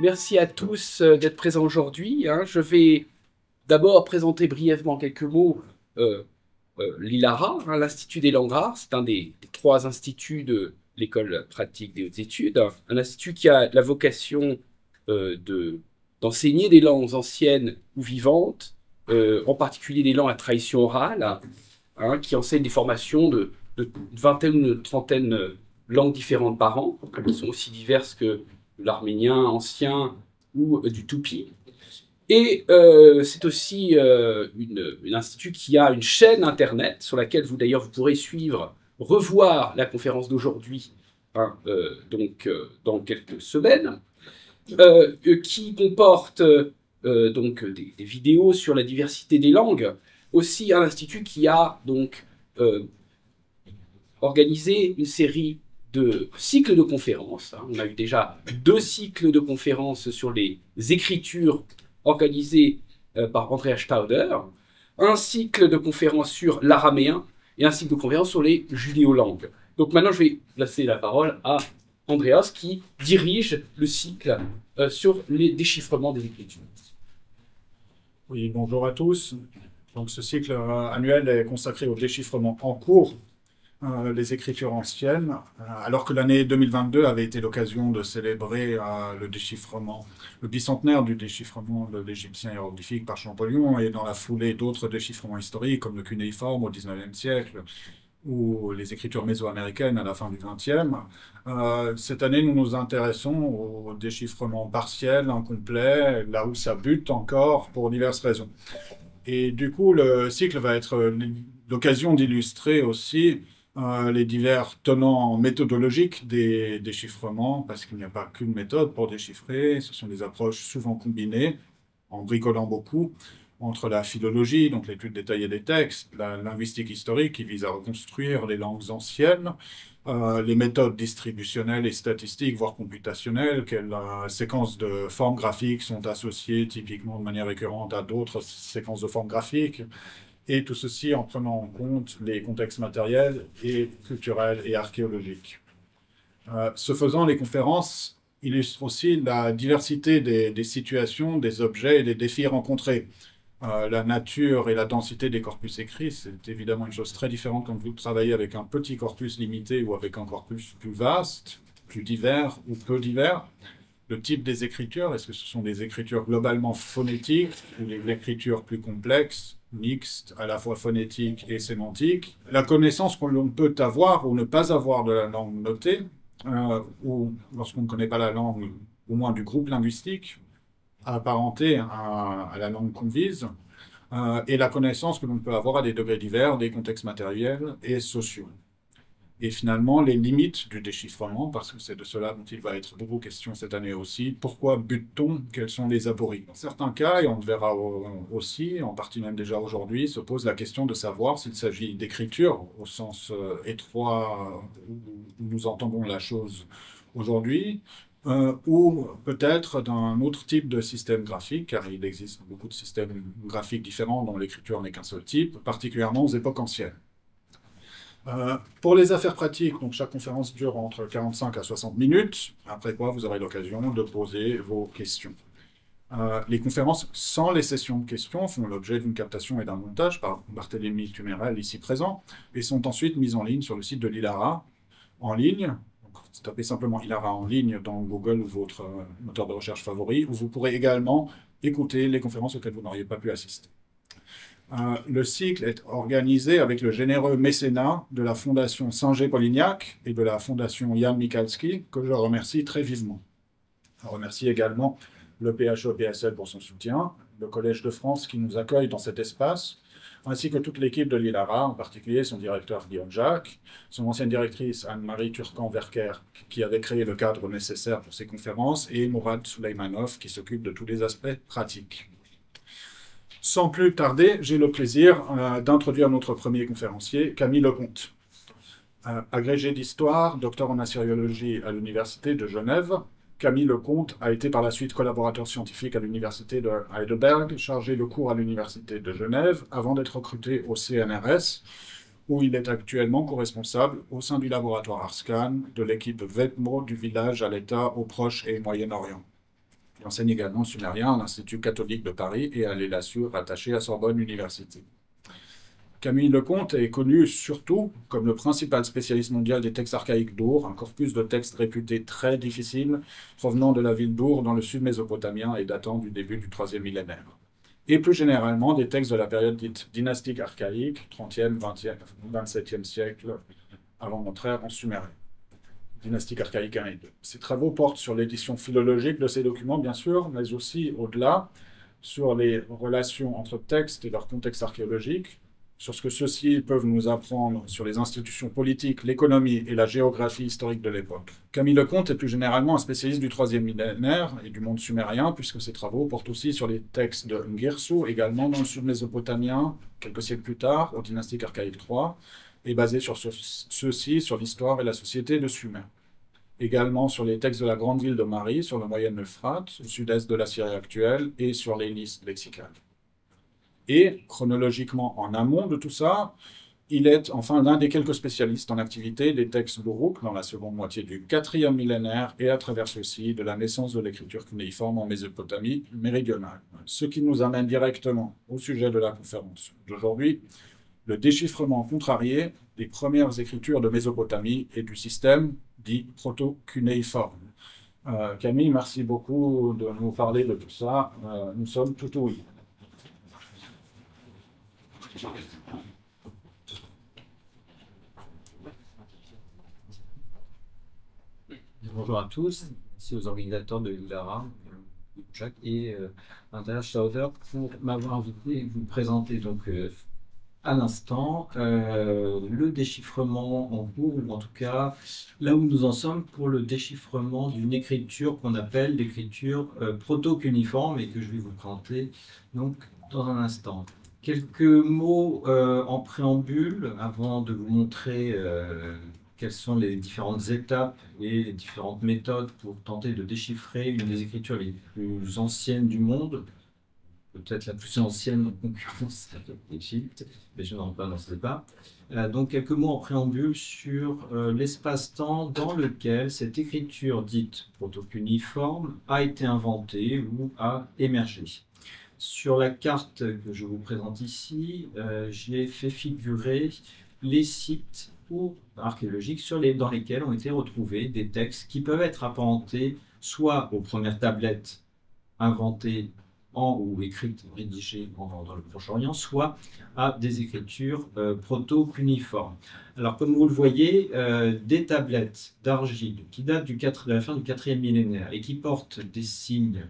Merci à tous d'être présents aujourd'hui. Je vais d'abord présenter brièvement quelques mots l'ILARA, l'Institut des langues rares. C'est un des trois instituts de l'École pratique des hautes études. Un institut qui a la vocation d'enseigner des langues anciennes ou vivantes, en particulier des langues à tradition orale, qui enseigne des formations de une vingtaine ou une trentaine de langues différentes par an, qui sont aussi diverses que l'arménien ancien ou du tupi. Et c'est aussi une institut qui a une chaîne internet sur laquelle vous d'ailleurs vous pourrez suivre, revoir la conférence d'aujourd'hui, dans quelques semaines, qui comporte donc des vidéos sur la diversité des langues. Aussi un institut qui a donc organisé une série de cycles de conférences. On a eu déjà 2 cycles de conférences sur les écritures organisées par Andreas Stauder, un cycle de conférences sur l'araméen et un cycle de conférences sur les judéo-langues. Donc maintenant, je vais placer la parole à Andreas qui dirige le cycle sur les déchiffrements des écritures. Oui, bonjour à tous. Donc, ce cycle annuel est consacré au déchiffrement en cours, les écritures anciennes, alors que l'année 2022 avait été l'occasion de célébrer le déchiffrement, le bicentenaire du déchiffrement de l'égyptien hiéroglyphique par Champollion, et dans la foulée d'autres déchiffrements historiques comme le cunéiforme au XIXe siècle ou les écritures mésoaméricaines à la fin du XXe. Cette année, nous nous intéressons au déchiffrement partiel, incomplet, là où ça bute encore pour diverses raisons. Et du coup, le cycle va être l'occasion d'illustrer aussi les divers tenants méthodologiques des déchiffrements, parce qu'il n'y a pas qu'une méthode pour déchiffrer, ce sont des approches souvent combinées, en bricolant beaucoup, entre la philologie, donc l'étude détaillée des textes, la linguistique historique qui vise à reconstruire les langues anciennes, les méthodes distributionnelles et statistiques, voire computationnelles, quelles séquences de formes graphiques sont associées typiquement de manière récurrente à d'autres séquences de formes graphiques, et tout ceci en prenant en compte les contextes matériels et culturels et archéologiques. Ce faisant, les conférences illustrent aussi la diversité des situations, des objets et des défis rencontrés. La nature et la densité des corpus écrits, c'est évidemment une chose très différente quand vous travaillez avec un petit corpus limité ou avec un corpus plus vaste, plus divers ou peu divers. Le type des écritures, est-ce que ce sont des écritures globalement phonétiques ou des écritures plus complexes, mixtes, à la fois phonétiques et sémantiques? La connaissance que l'on peut avoir ou ne pas avoir de la langue notée, ou lorsqu'on ne connaît pas la langue, au moins du groupe linguistique, apparenté à la langue qu'on vise, et la connaissance que l'on peut avoir à des degrés divers, des contextes matériels et sociaux. Et finalement, les limites du déchiffrement, parce que c'est de cela dont il va être beaucoup question cette année aussi. Pourquoi bute-t-on? Quels sont les aboris? Dans certains cas, et on le verra aussi, en partie même déjà aujourd'hui, se pose la question de savoir s'il s'agit d'écriture au sens étroit où nous entendons la chose aujourd'hui, ou peut-être d'un autre type de système graphique, car il existe beaucoup de systèmes graphiques différents dont l'écriture n'est qu'un seul type, particulièrement aux époques anciennes. Pour les affaires pratiques, donc chaque conférence dure entre 45 à 60 minutes, après quoi vous aurez l'occasion de poser vos questions. Les conférences sans les sessions de questions font l'objet d'une captation et d'un montage par Barthélémy Tumérel, ici présent, et sont ensuite mises en ligne sur le site de l'ILARA, en ligne. Vous tapez simplement ILARA en ligne dans Google ou votre moteur de recherche favori, où vous pourrez également écouter les conférences auxquelles vous n'auriez pas pu assister. Le cycle est organisé avec le généreux mécénat de la Fondation Singer-Polignac et de la Fondation Jan Michalski, que je remercie très vivement. Je remercie également le PHE-PSL pour son soutien, le Collège de France qui nous accueille dans cet espace, ainsi que toute l'équipe de l'ILARA, en particulier son directeur Guillaume Jacques, son ancienne directrice Anne-Marie Turcan-Verker, qui avait créé le cadre nécessaire pour ces conférences, et Mourad Souleymanov, qui s'occupe de tous les aspects pratiques. Sans plus tarder, j'ai le plaisir d'introduire notre premier conférencier, Camille Lecomte. Agrégé d'histoire, docteur en assyriologie à l'Université de Genève, Camille Lecomte a été par la suite collaborateur scientifique à l'Université de Heidelberg, chargé de cours à l'Université de Genève, avant d'être recruté au CNRS, où il est actuellement co-responsable au sein du laboratoire Arscan de l'équipe VETMO du village à l'État au Proche et Moyen-Orient. Il enseigne également le sumérien à l'Institut catholique de Paris et à l'ELASU, rattaché à Sorbonne Université. Camille Lecomte est connu surtout comme le principal spécialiste mondial des textes archaïques d'Our, un corpus de textes réputés très difficiles, provenant de la ville d'Our dans le sud mésopotamien et datant du début du IIIe millénaire. Et plus généralement des textes de la période dite dynastique archaïque, 30e, 20e, 27e siècle, avant notre ère en sumérien. Dynastique archaïque 1 et 2. Ces travaux portent sur l'édition philologique de ces documents, bien sûr, mais aussi, au-delà, sur les relations entre textes et leur contexte archéologique, sur ce que ceux-ci peuvent nous apprendre sur les institutions politiques, l'économie et la géographie historique de l'époque. Camille Lecomte est plus généralement un spécialiste du IIIe millénaire et du monde sumérien, puisque ses travaux portent aussi sur les textes de Ngirsu, également dans le sud mésopotamien, quelques siècles plus tard, au dynastique archaïque 3, et basé sur ceux-ci, sur l'histoire et la société de Sumer. Également sur les textes de la grande ville de Mari, sur le Moyen-Euphrate, au sud-est de la Syrie actuelle, et sur les listes lexicales. Et, chronologiquement en amont de tout ça, il est enfin l'un des quelques spécialistes en activité des textes d'Uruk dans la seconde moitié du IVe millénaire et à travers ceux-ci de la naissance de l'écriture cunéiforme en Mésopotamie méridionale. Ce qui nous amène directement au sujet de la conférence d'aujourd'hui, le déchiffrement contrarié des premières écritures de Mésopotamie et du système dit proto-cunéiforme. Camille, merci beaucoup de nous parler de tout ça. Nous sommes tout ouïes. Bonjour à tous, merci aux organisateurs de l'ULARA, Jacques et Internet Stauder pour m'avoir invité et vous présenter donc à l'instant le déchiffrement en cours, ou en tout cas là où nous en sommes pour le déchiffrement d'une écriture qu'on appelle l'écriture proto-cuniforme et que je vais vous présenter donc dans un instant. Quelques mots en préambule avant de vous montrer quelles sont les différentes étapes et les différentes méthodes pour tenter de déchiffrer une des écritures les plus anciennes du monde, peut-être la plus ancienne en concurrence avec l'Égypte, mais je n'en parle pas dans ce débat. Donc quelques mots en préambule sur l'espace-temps dans lequel cette écriture dite proto-cuniforme a été inventée ou a émergé. Sur la carte que je vous présente ici, j'ai fait figurer les sites archéologiques dans lesquels ont été retrouvés des textes qui peuvent être apparentés soit aux premières tablettes inventées ou écrites, rédigées dans le Proche-Orient, soit à des écritures proto-cuniformes. Alors, comme vous le voyez, des tablettes d'argile qui datent de la fin du IVe millénaire et qui portent des signes,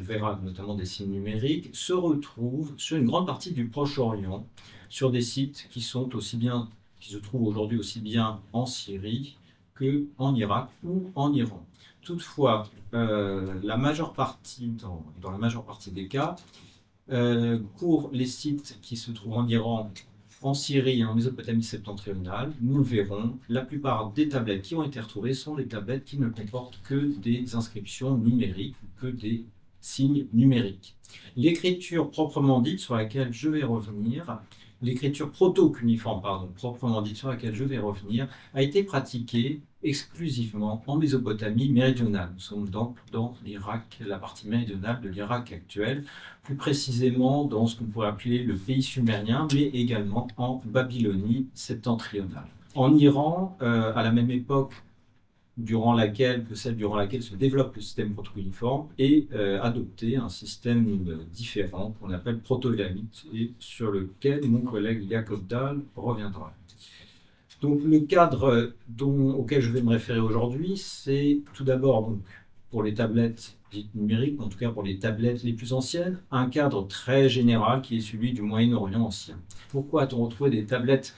on verra notamment des signes numériques, se retrouvent sur une grande partie du Proche-Orient, sur des sites qui se trouvent aujourd'hui aussi bien en Syrie qu'en Irak ou en Iran. Toutefois, dans la majeure partie des cas, pour les sites qui se trouvent en Iran, en Syrie et en Mésopotamie septentrionale, nous le verrons, la plupart des tablettes qui ont été retrouvées sont des tablettes qui ne comportent que des inscriptions numériques, que des signes numériques. L'écriture proprement dite, sur laquelle je vais revenir, l'écriture proto-cuniforme, proprement dite, sur laquelle je vais revenir, a été pratiquée exclusivement en Mésopotamie méridionale. Nous sommes donc dans l'Irak, la partie méridionale de l'Irak actuel, plus précisément dans ce qu'on pourrait appeler le pays sumérien, mais également en Babylonie septentrionale. En Iran, à la même époque celle durant laquelle se développe le système proto-cuniforme, et adopté un système différent qu'on appelle proto-élamite et sur lequel mon collègue Jacob Dahl reviendra. Donc le cadre auquel je vais me référer aujourd'hui, c'est tout d'abord pour les tablettes dites numériques, en tout cas pour les tablettes les plus anciennes, un cadre très général qui est celui du Moyen-Orient ancien. Pourquoi a-t-on retrouvé des tablettes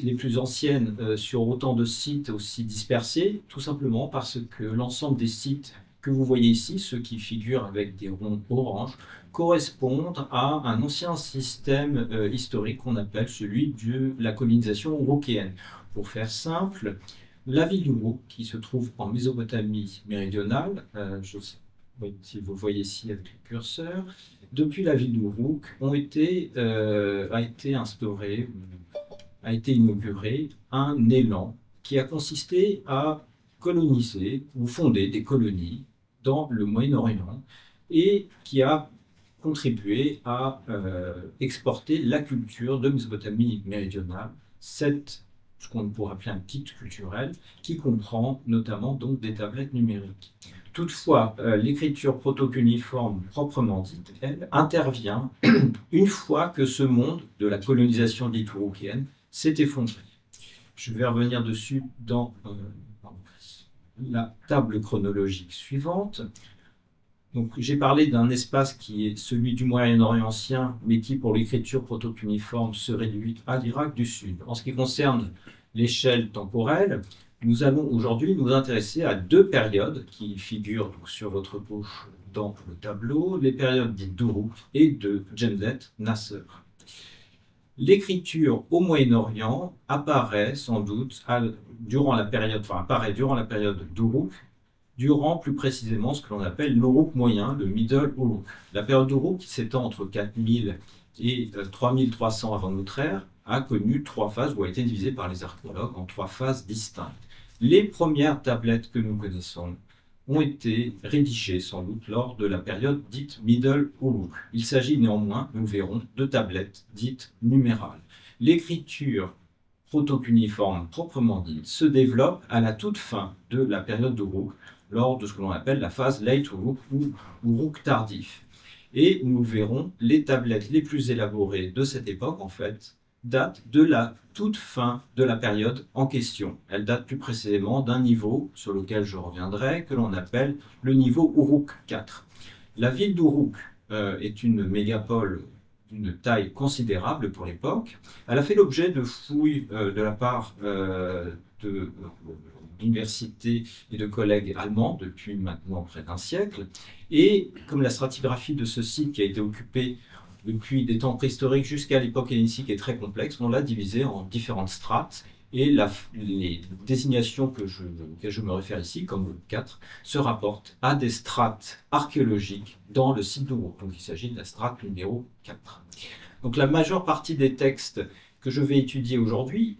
les plus anciennes sur autant de sites aussi dispersés? Tout simplement parce que l'ensemble des sites que vous voyez ici, ceux qui figurent avec des ronds orange, correspondent à un ancien système historique qu'on appelle celui de la colonisation urukéenne. Pour faire simple, la ville d'Uruk, qui se trouve en Mésopotamie méridionale, si vous le voyez ici avec le curseur, depuis la ville d'Uruk a été inauguré un élan qui a consisté à coloniser ou fonder des colonies dans le Moyen-Orient et qui a contribué à exporter la culture de Mésopotamie méridionale, ce qu'on pourrait appeler un kit culturel, qui comprend notamment donc des tablettes numériques. Toutefois, l'écriture proto-cuniforme proprement dite, elle, intervient une fois que ce monde de la colonisation dite urukienne s'est effondré. Je vais revenir dessus dans la table chronologique suivante. Donc, j'ai parlé d'un espace qui est celui du Moyen-Orient ancien, mais qui, pour l'écriture proto-cuniforme, se réduit à l'Irak du Sud. En ce qui concerne l'échelle temporelle, nous allons aujourd'hui nous intéresser à deux périodes qui figurent donc sur votre gauche dans le tableau, les périodes dites d'Uruk et de Jemdet Nasser. L'écriture au Moyen-Orient apparaît sans doute durant la période d'Uruk, durant plus précisément ce que l'on appelle l'Uruk moyen, le Middle Uruk. La période d'Uruk, qui s'étend entre 4000 et 3300 avant notre ère, a connu trois phases, ou a été divisée par les archéologues en trois phases distinctes. Les premières tablettes que nous connaissons ont été rédigées sans doute lors de la période dite Middle Uruk. Il s'agit néanmoins, nous verrons, de tablettes dites numérales. L'écriture proto-cuniforme proprement dite se développe à la toute fin de la période d'Uruk, lors de ce que l'on appelle la phase Late Uruk ou Uruk tardif. Et nous verrons, les tablettes les plus élaborées de cette époque, en fait, datent de la toute fin de la période en question. Elles datent plus précisément d'un niveau, sur lequel je reviendrai, que l'on appelle le niveau Uruk IV. La ville d'Uruk est une mégapole d'une taille considérable pour l'époque. Elle a fait l'objet de fouilles de la part d'universités et de collègues allemands depuis maintenant près d'un siècle. Et comme la stratigraphie de ce site qui a été occupé depuis des temps préhistoriques jusqu'à l'époque hellénistique est très complexe, on l'a divisé en différentes strates. Et les désignations auxquelles je me réfère ici, comme le 4, se rapportent à des strates archéologiques dans le site d'Uruk. Donc il s'agit de la strate numéro 4. Donc la majeure partie des textes que je vais étudier aujourd'hui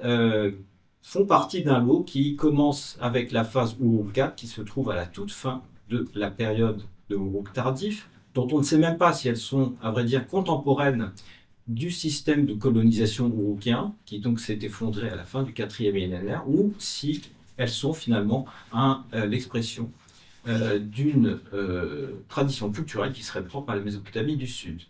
font partie d'un lot qui commence avec la phase Uruk 4, qui se trouve à la toute fin de la période de Uruk tardif, dont on ne sait même pas si elles sont, à vrai dire, contemporaines du système de colonisation urukien, qui donc s'est effondré à la fin du 4e millénaire, ou si elles sont finalement l'expression d'une tradition culturelle qui serait propre à la Mésopotamie du Sud.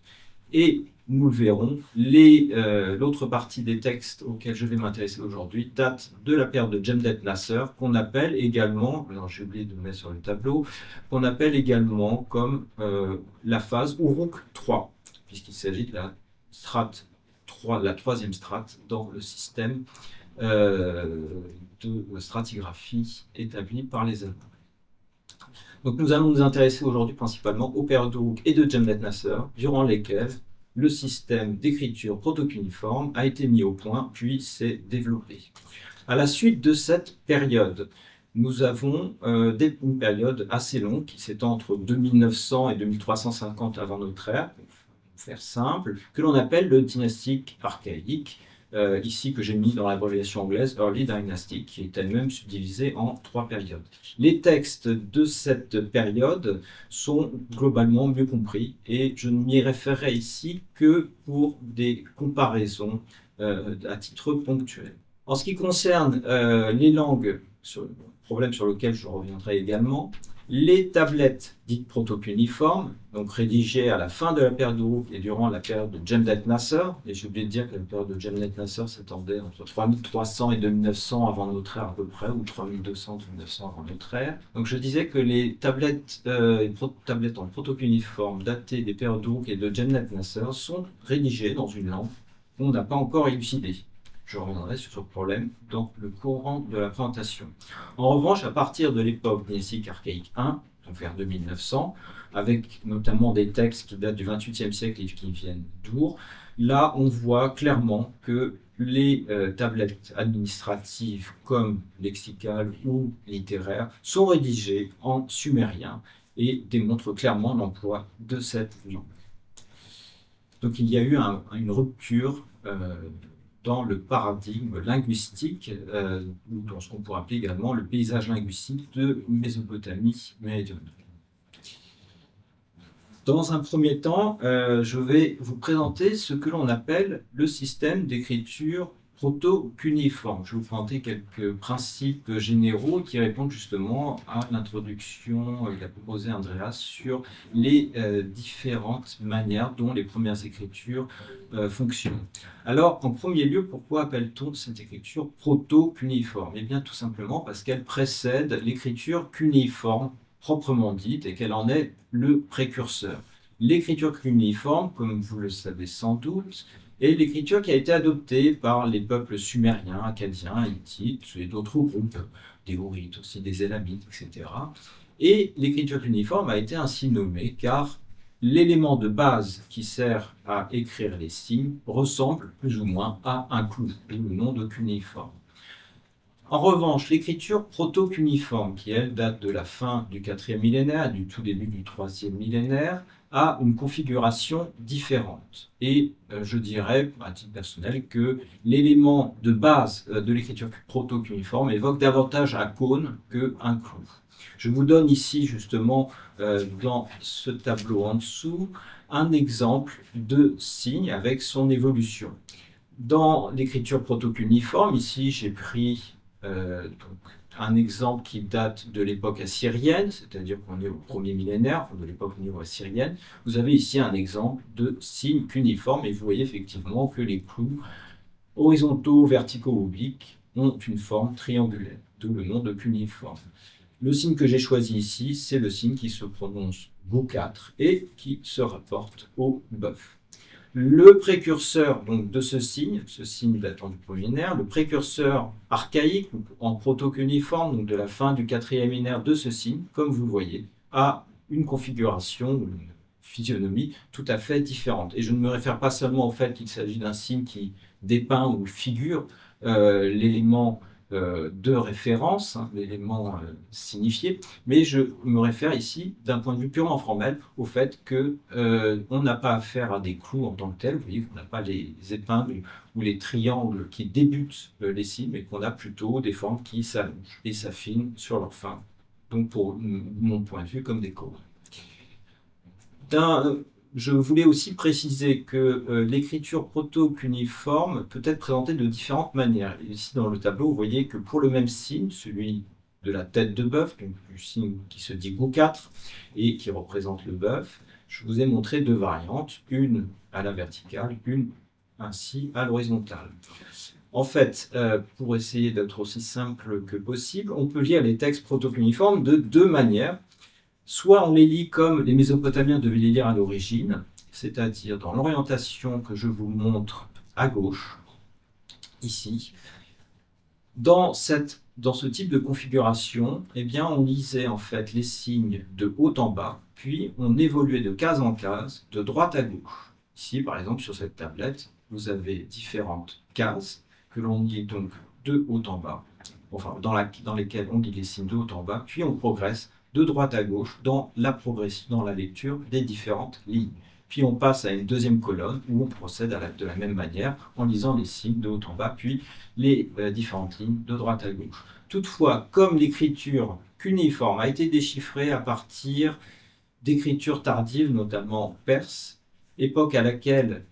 Et nous le verrons, l'autre partie des textes auxquels je vais m'intéresser aujourd'hui date de la période de Jemdet Nasser, qu'on appelle également, alors j'ai oublié de le mettre sur le tableau, qu'on appelle également comme la phase Uruk III, puisqu'il s'agit de la strate 3, la troisième strate dans le système de stratigraphie établi par les Allemands. Donc nous allons nous intéresser aujourd'hui principalement aux périodes d'Uruk et de Jemdet Nasser, durant lesquelles le système d'écriture proto-cuniforme a été mis au point, puis s'est développé. À la suite de cette période, nous avons une période assez longue qui s'étend entre 2900 et 2350 avant notre ère, pour faire simple, que l'on appelle le dynastique archaïque, ici que j'ai mis dans l'abréviation anglaise Early Dynastic, qui est elle-même subdivisée en trois périodes. Les textes de cette période sont globalement mieux compris et je ne m'y référerai ici que pour des comparaisons à titre ponctuel. En ce qui concerne les langues, problème sur lequel je reviendrai également, les tablettes dites proto-cuniformes, donc rédigées à la fin de la période d'Uruk et durant la période de Jemdet Nasser, et j'ai oublié de dire que la période de Jemdet Nasser s'étendait entre 3300 et 2900 avant notre ère à peu près, ou 3200 et 2900 avant notre ère. Donc je disais que les tablettes en proto-cuniforme datées des périodes d'Uruk et de Jemdet Nasser sont rédigées dans une langue qu'on n'a pas encore élucidée. Je reviendrai sur ce problème dans le courant de la présentation. En revanche, à partir de l'époque dynastique archaïque 1, donc vers 2900, avec notamment des textes qui datent du XXIIIe siècle et qui viennent d'Ur, là on voit clairement que les tablettes administratives comme lexicales ou littéraires sont rédigées en sumérien et démontrent clairement l'emploi de cette langue. Donc il y a eu une rupture dans le paradigme linguistique, ou dans ce qu'on pourrait appeler également le paysage linguistique de Mésopotamie méridionale. Dans un premier temps, je vais vous présenter ce que l'on appelle le système d'écriture proto-cuneiforme. Je vais vous présenter quelques principes généraux qui répondent justement à l'introduction qu'a proposé Andreas sur les différentes manières dont les premières écritures fonctionnent. Alors, en premier lieu, pourquoi appelle-t-on cette écriture proto-cuneiforme? Eh bien, tout simplement parce qu'elle précède l'écriture cunéiforme proprement dite et qu'elle en est le précurseur. L'écriture cunéiforme, comme vous le savez sans doute, est l'écriture qui a été adoptée par les peuples sumériens, akkadiens, hittites et d'autres groupes, des Hurrites aussi, des Élamites, etc. Et l'écriture cunéiforme a été ainsi nommée car l'élément de base qui sert à écrire les signes ressemble plus ou moins à un clou, d'où le nom de cunéiforme. En revanche, l'écriture proto-cuneiforme, qui elle date de la fin du 4e millénaire, du tout début du 3e millénaire, a une configuration différente. Et je dirais, à titre personnel, que l'élément de base de l'écriture proto-cuneiforme évoque davantage un cône qu'un clou. Je vous donne ici, justement, dans ce tableau en dessous, un exemple de signe avec son évolution. Dans l'écriture proto-cuneiforme, ici j'ai pris donc, un exemple qui date de l'époque assyrienne, c'est-à-dire qu'on est au 1er millénaire, de l'époque néo-assyrienne. Vous avez ici un exemple de signe cunéiforme et vous voyez effectivement que les clous horizontaux, verticaux ou obliques ont une forme triangulaire, d'où le nom de cunéiforme. Le signe que j'ai choisi ici, c'est le signe qui se prononce Go4 et qui se rapporte au bœuf. Le précurseur donc, de ce signe datant du 1er millénaire, le précurseur archaïque en proto-cunéiforme, donc de la fin du 4e millénaire de ce signe, comme vous le voyez, a une configuration, une physionomie tout à fait différente. Et je ne me réfère pas seulement au fait qu'il s'agit d'un signe qui dépeint ou figure l'élément de référence, l'élément signifié, mais je me réfère ici, d'un point de vue purement formel, au fait qu'on n'a pas affaire à des clous en tant que tels, vous voyez qu'on n'a pas les épingles ou les triangles qui débutent les signes, mais qu'on a plutôt des formes qui s'allongent et s'affinent sur leur fin, donc pour mon point de vue comme des cônes. Je voulais aussi préciser que l'écriture proto-cunéiforme peut être présentée de différentes manières. Ici dans le tableau, vous voyez que pour le même signe, celui de la tête de bœuf, donc du signe qui se dit Go4 et qui représente le bœuf, je vous ai montré deux variantes, une à la verticale, une ainsi à l'horizontale. En fait, pour essayer d'être aussi simple que possible, on peut lire les textes proto-cunéiformes de deux manières. Soit on les lit comme les Mésopotamiens devaient les lire à l'origine, c'est-à-dire dans l'orientation que je vous montre à gauche, ici. Dans ce type de configuration, eh bien, on lisait en fait les signes de haut en bas, puis on évoluait de case en case, de droite à gauche. Ici, par exemple, sur cette tablette, vous avez différentes cases que l'on lit donc de haut en bas, enfin dans lesquelles on lit les signes de haut en bas, puis on progresse de droite à gauche dans la lecture des différentes lignes. Puis on passe à une deuxième colonne où on procède de la même manière en lisant les signes de haut en bas, puis les différentes lignes de droite à gauche. Toutefois, comme l'écriture cunéiforme a été déchiffrée à partir d'écritures tardives, notamment perse, époque à laquelle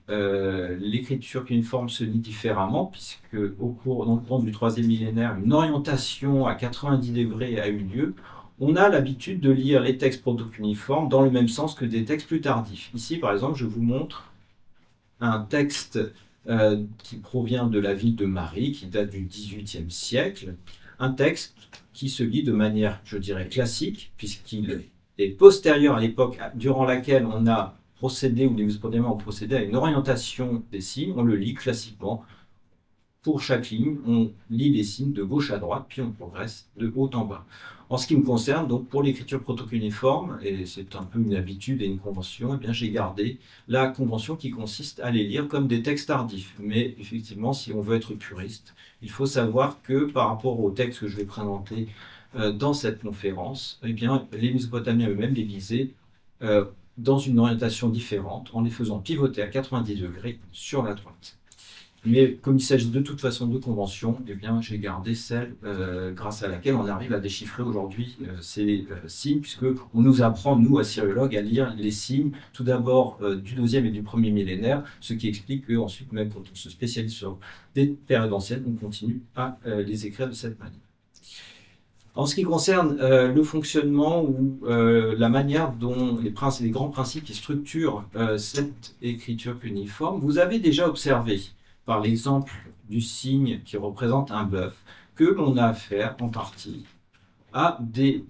l'écriture cunéiforme se lit différemment, puisque dans le cours du 3e millénaire, une orientation à 90 degrés a eu lieu, on a l'habitude de lire les textes proto-cunéiformes dans le même sens que des textes plus tardifs. Ici, par exemple, je vous montre un texte qui provient de la ville de Mari, qui date du XVIIIe siècle, un texte qui se lit de manière, je dirais, classique, puisqu'il est postérieur à l'époque durant laquelle on a procédé, ou les Mésopotamiens ont procédé à une orientation des signes, on le lit classiquement. Pour chaque ligne, on lit les signes de gauche à droite, puis on progresse de haut en bas. En ce qui me concerne, donc pour l'écriture proto-cunéiforme, et c'est un peu une habitude et une convention, eh bien j'ai gardé la convention qui consiste à les lire comme des textes tardifs. Mais effectivement, si on veut être puriste, il faut savoir que par rapport aux textes que je vais présenter dans cette conférence, eh bien les Mésopotamiens eux-mêmes les lisaient dans une orientation différente, en les faisant pivoter à 90 degrés sur la droite. Mais comme il s'agit de toute façon de conventions, eh bien, j'ai gardé celle grâce à laquelle on arrive à déchiffrer aujourd'hui ces signes, puisque on nous apprend, nous, assyriologues, à lire les signes, tout d'abord du 2e et du 1er millénaire, ce qui explique qu'ensuite, même quand on se spécialise sur des périodes anciennes, on continue à les écrire de cette manière. En ce qui concerne le fonctionnement ou la manière dont les grands principes qui structurent cette écriture cuniforme, vous avez déjà observé, par l'exemple du signe qui représente un bœuf, que l'on a affaire en partie à des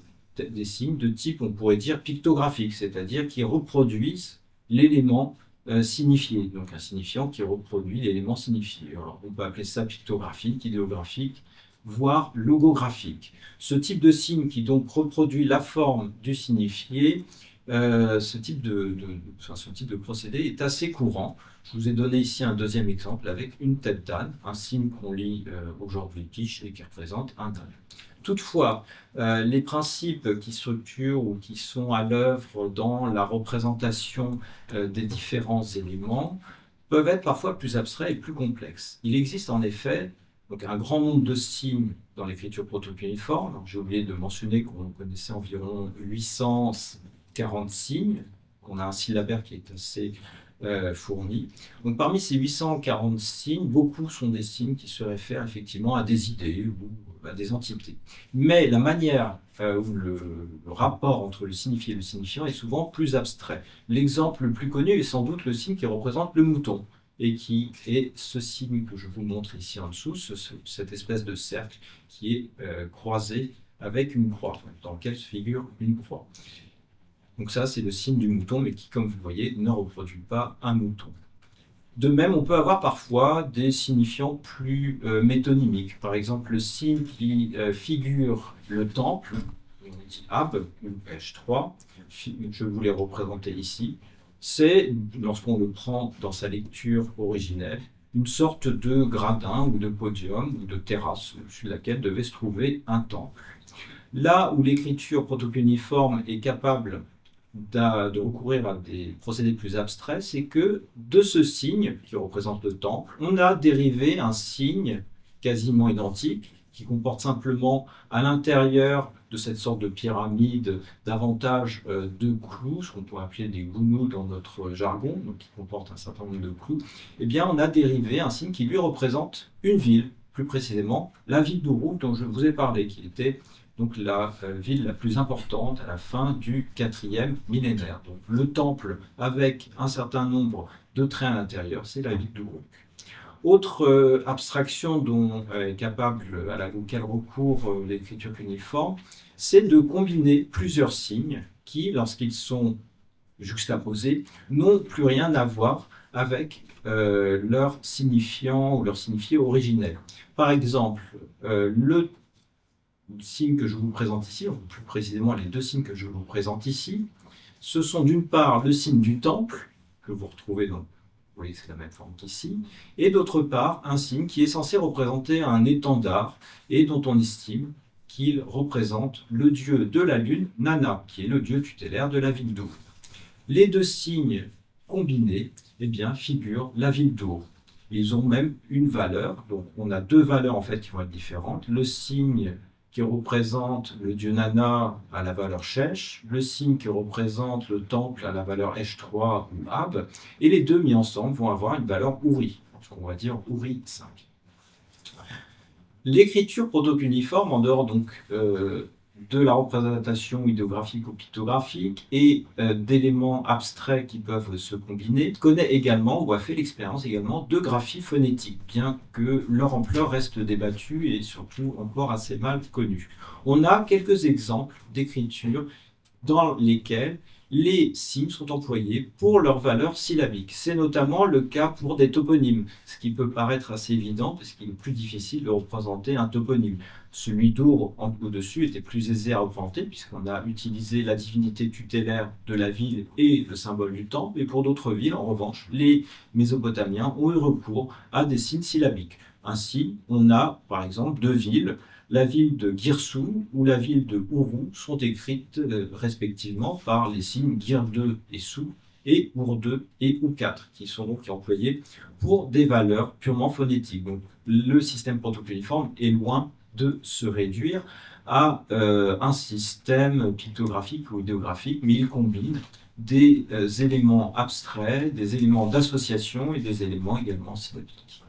signes de type, on pourrait dire, pictographique, c'est-à-dire qui reproduisent l'élément signifié, donc un signifiant qui reproduit l'élément signifié. Alors, on peut appeler ça pictographique, idéographique, voire logographique. Ce type de signe qui donc reproduit la forme du signifié, ce type de procédé est assez courant. Je vous ai donné ici un deuxième exemple avec une tête d'âne, un signe qu'on lit aujourd'hui quiche et qui représente un âne. Toutefois, les principes qui structurent ou qui sont à l'œuvre dans la représentation des différents éléments peuvent être parfois plus abstraits et plus complexes. Il existe en effet donc un grand nombre de signes dans l'écriture proto-cuniforme. J'ai oublié de mentionner qu'on connaissait environ 840 signes, qu'on a un syllabaire qui est assez fourni. Donc parmi ces 840 signes, beaucoup sont des signes qui se réfèrent effectivement à des idées ou à des entités. Mais la manière où le rapport entre le signifié et le signifiant est souvent plus abstrait. L'exemple le plus connu est sans doute le signe qui représente le mouton, et qui est ce signe que je vous montre ici en dessous, cette espèce de cercle qui est croisé avec une croix, dans lequel se figure une croix. Donc ça, c'est le signe du mouton, mais qui, comme vous le voyez, ne reproduit pas un mouton. De même, on peut avoir parfois des signifiants plus métonymiques. Par exemple, le signe qui figure le temple, on dit Ab, ou H3, je vous l'ai représenté ici. C'est, lorsqu'on le prend dans sa lecture originelle, une sorte de gradin ou de podium ou de terrasse sur laquelle devait se trouver un temple. Là où l'écriture protocuniforme est capable de recourir à des procédés plus abstraits, c'est que de ce signe qui représente le temple, on a dérivé un signe quasiment identique qui comporte simplement à l'intérieur de cette sorte de pyramide davantage de clous, ce qu'on pourrait appeler des gounous dans notre jargon, donc qui comporte un certain nombre de clous. Eh bien, on a dérivé un signe qui lui représente une ville, plus précisément la ville d'Uruk dont je vous ai parlé, qui était donc la ville la plus importante à la fin du 4e millénaire. Donc le temple avec un certain nombre de traits à l'intérieur, c'est la ville d'Uruk. Autre abstraction dont est capable, à laquelle recourt l'écriture cuniforme, c'est de combiner plusieurs signes qui, lorsqu'ils sont juxtaposés, n'ont plus rien à voir avec leur signifiant ou leur signifié originel. Par exemple, le signe que je vous présente ici, ou plus précisément les deux signes que je vous présente ici, ce sont d'une part le signe du temple, que vous retrouvez donc, vous voyez, c'est la même forme qu'ici, et d'autre part un signe qui est censé représenter un étendard et dont on estime qu'il représente le dieu de la lune, Nana, qui est le dieu tutélaire de la ville d'Ur. Les deux signes combinés, eh bien, figurent la ville d'Ur. Ils ont même une valeur, donc on a deux valeurs en fait qui vont être différentes. Le signe qui représente le dieu Nana à la valeur Shesh, le signe qui représente le temple à la valeur H3 ou Ab, et les deux mis ensemble vont avoir une valeur Uri, ce qu'on va dire Uri 5. L'écriture protocuniforme, en dehors donc de la représentation idéographique ou pictographique et d'éléments abstraits qui peuvent se combiner, connaît également ou a fait l'expérience également de graphie phonétique, bien que leur ampleur reste débattue et surtout encore assez mal connue. On a quelques exemples d'écriture dans lesquelles les signes sont employés pour leur valeur syllabique. C'est notamment le cas pour des toponymes, ce qui peut paraître assez évident parce qu'il est plus difficile de représenter un toponyme. Celui d'Ur au-dessus était plus aisé à représenter puisqu'on a utilisé la divinité tutélaire de la ville et le symbole du temple, et pour d'autres villes, en revanche, les Mésopotamiens ont eu recours à des signes syllabiques. Ainsi, on a par exemple deux villes, la ville de Girsou ou la ville de Uru sont écrites respectivement par les signes Gir 2 et Sou, et pour 2 et ou 4, qui sont donc employés pour des valeurs purement phonétiques. Donc, le système protocuniforme est loin de se réduire à un système pictographique ou idéographique, mais il combine des éléments abstraits, des éléments d'association et des éléments également synoptiques.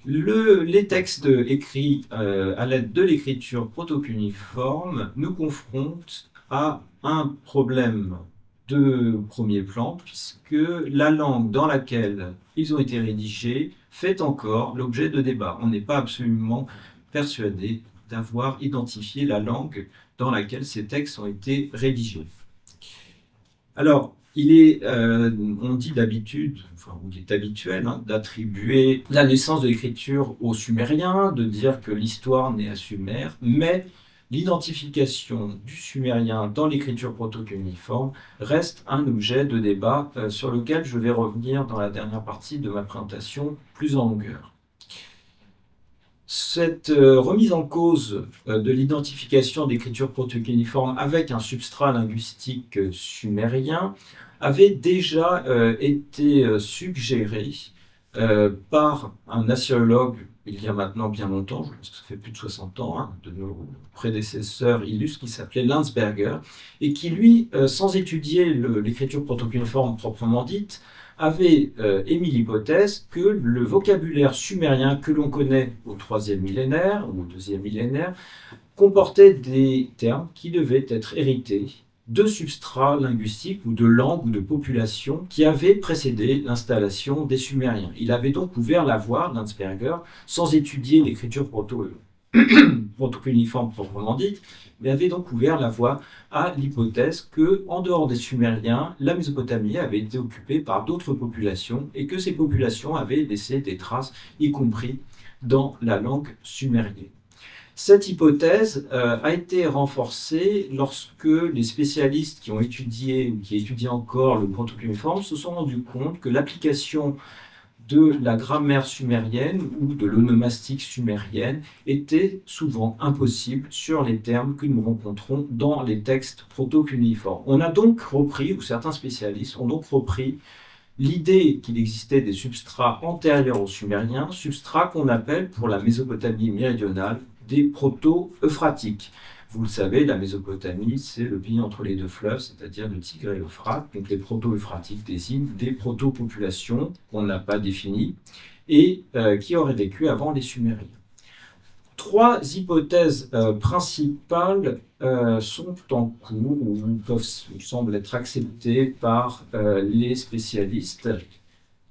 Les textes écrits à l'aide de l'écriture protocuniforme nous confrontent à un problème de premier plan, puisque la langue dans laquelle ils ont été rédigés fait encore l'objet de débats. On n'est pas absolument persuadé d'avoir identifié la langue dans laquelle ces textes ont été rédigés. Alors, on dit d'habitude, enfin, il est habituel d'attribuer la naissance de l'écriture aux Sumériens, de dire que l'histoire naît à Sumer, mais l'identification du sumérien dans l'écriture protocuniforme reste un objet de débat sur lequel je vais revenir dans la dernière partie de ma présentation plus en longueur. Cette remise en cause de l'identification d'écriture protocuniforme avec un substrat linguistique sumérien avait déjà été suggérée par un assyriologue il y a maintenant bien longtemps, je pense que ça fait plus de 60 ans, de nos prédécesseurs illustres, qui s'appelait Landsberger, et qui, lui, sans étudier l'écriture protocuniforme proprement dite, avait émis l'hypothèse que le vocabulaire sumérien que l'on connaît au 3e millénaire ou au 2e millénaire comportait des termes qui devaient être hérités de substrats linguistiques ou de langues ou de populations qui avaient précédé l'installation des Sumériens. Il avait donc ouvert la voie, Landsberger, sans étudier l'écriture protocuniforme proprement dite, mais avait donc ouvert la voie à l'hypothèse que, en dehors des Sumériens, la Mésopotamie avait été occupée par d'autres populations et que ces populations avaient laissé des traces, y compris dans la langue sumérienne. Cette hypothèse a été renforcée lorsque les spécialistes qui ont étudié ou qui étudient encore le protocuniforme se sont rendus compte que l'application de la grammaire sumérienne ou de l'onomastique sumérienne était souvent impossible sur les termes que nous rencontrons dans les textes protocuniformes. On a donc repris, ou certains spécialistes ont donc repris, l'idée qu'il existait des substrats antérieurs aux Sumériens, substrats qu'on appelle pour la Mésopotamie méridionale des proto-euphratiques. Vous le savez, la Mésopotamie, c'est le pays entre les deux fleuves, c'est-à-dire le Tigre et l'Euphrate. Donc les proto-euphratiques désignent des proto-populations qu'on n'a pas définies et qui auraient vécu avant les Sumériens. 3 hypothèses principales sont en cours ou semblent être acceptées par les spécialistes.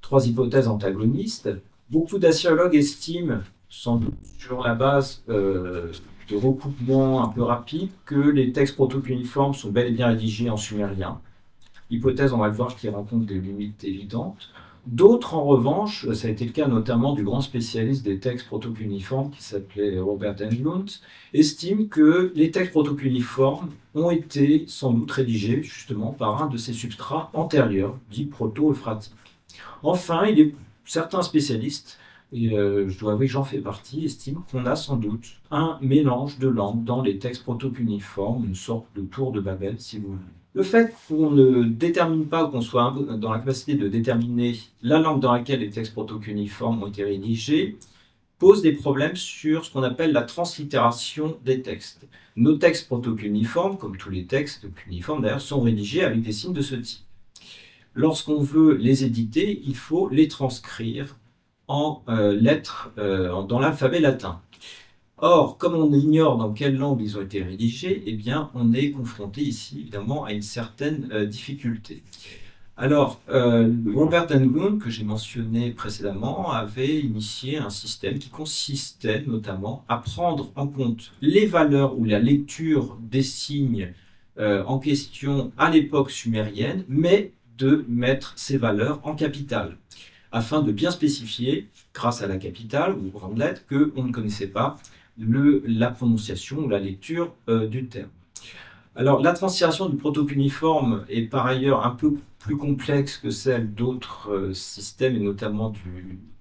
3 hypothèses antagonistes. Beaucoup d'assyriologues estiment, sans doute sur la base de recoupements un peu rapides, que les textes protocuniformes sont bel et bien rédigés en sumérien. Hypothèse, on va le voir, qui rencontre des limites évidentes. D'autres, en revanche, ça a été le cas notamment du grand spécialiste des textes protocuniformes qui s'appelait Robert Englund, estiment que les textes protocuniformes ont été sans doute rédigés justement par un de ces substrats antérieurs, dits proto-euphratiques. Enfin, certains spécialistes, et je dois avouer que j'en fais partie, estiment qu'on a sans doute un mélange de langues dans les textes protocuniformes, une sorte de tour de Babel, si vous voulez. Le fait qu'on ne détermine pas, qu'on soit dans la capacité de déterminer la langue dans laquelle les textes protocuniformes ont été rédigés, pose des problèmes sur ce qu'on appelle la translittération des textes. Nos textes protocuniformes, comme tous les textes cuniformes d'ailleurs, sont rédigés avec des signes de ce type. Lorsqu'on veut les éditer, il faut les transcrire en lettres dans l'alphabet latin. Or, comme on ignore dans quelle langue ils ont été rédigés, eh bien, on est confronté ici, évidemment, à une certaine difficulté. Alors, Robert Englund, que j'ai mentionné précédemment, avait initié un système qui consistait notamment à prendre en compte les valeurs ou la lecture des signes en question à l'époque sumérienne, mais de mettre ces valeurs en capitale, afin de bien spécifier, grâce à la capitale ou grande lettre, qu'on ne connaissait pas la prononciation ou la lecture du terme. Alors, la translittération du proto-cuneiforme est par ailleurs un peu plus complexe que celle d'autres systèmes, et notamment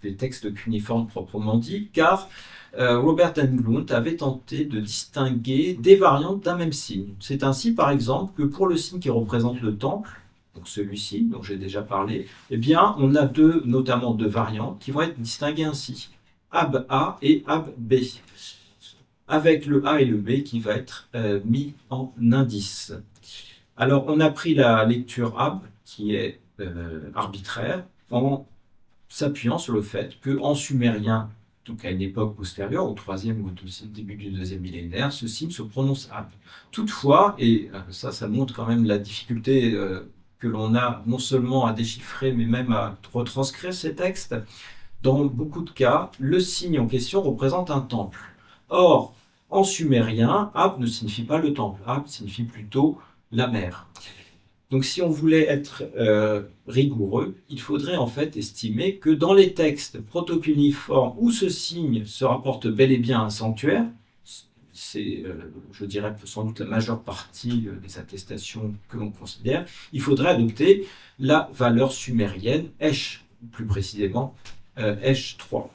des textes cuneiformes proprement dit, car Robert Englund avait tenté de distinguer des variantes d'un même signe. C'est ainsi, par exemple, que pour le signe qui représente le temple, donc celui-ci, dont j'ai déjà parlé, eh bien, on a notamment deux variantes qui vont être distinguées ainsi, Ab A et Ab B, avec le A et le B qui va être mis en indice. Alors, on a pris la lecture Ab, qui est arbitraire, en s'appuyant sur le fait qu'en sumérien, donc à une époque postérieure, au 3e ou au début du 2e millénaire, ce signe se prononce Ab. Toutefois, et ça montre quand même la difficulté que l'on a non seulement à déchiffrer, mais même à retranscrire ces textes, dans beaucoup de cas, le signe en question représente un temple. Or, en sumérien, Ab ne signifie pas le temple, Ab signifie plutôt la mer. Donc si on voulait être rigoureux, il faudrait en fait estimer que dans les textes proto-cuneiformes où ce signe se rapporte bel et bien à un sanctuaire, c'est, je dirais, sans doute la majeure partie des attestations que l'on considère, il faudrait adopter la valeur sumérienne, Esh, plus précisément, Esh 3.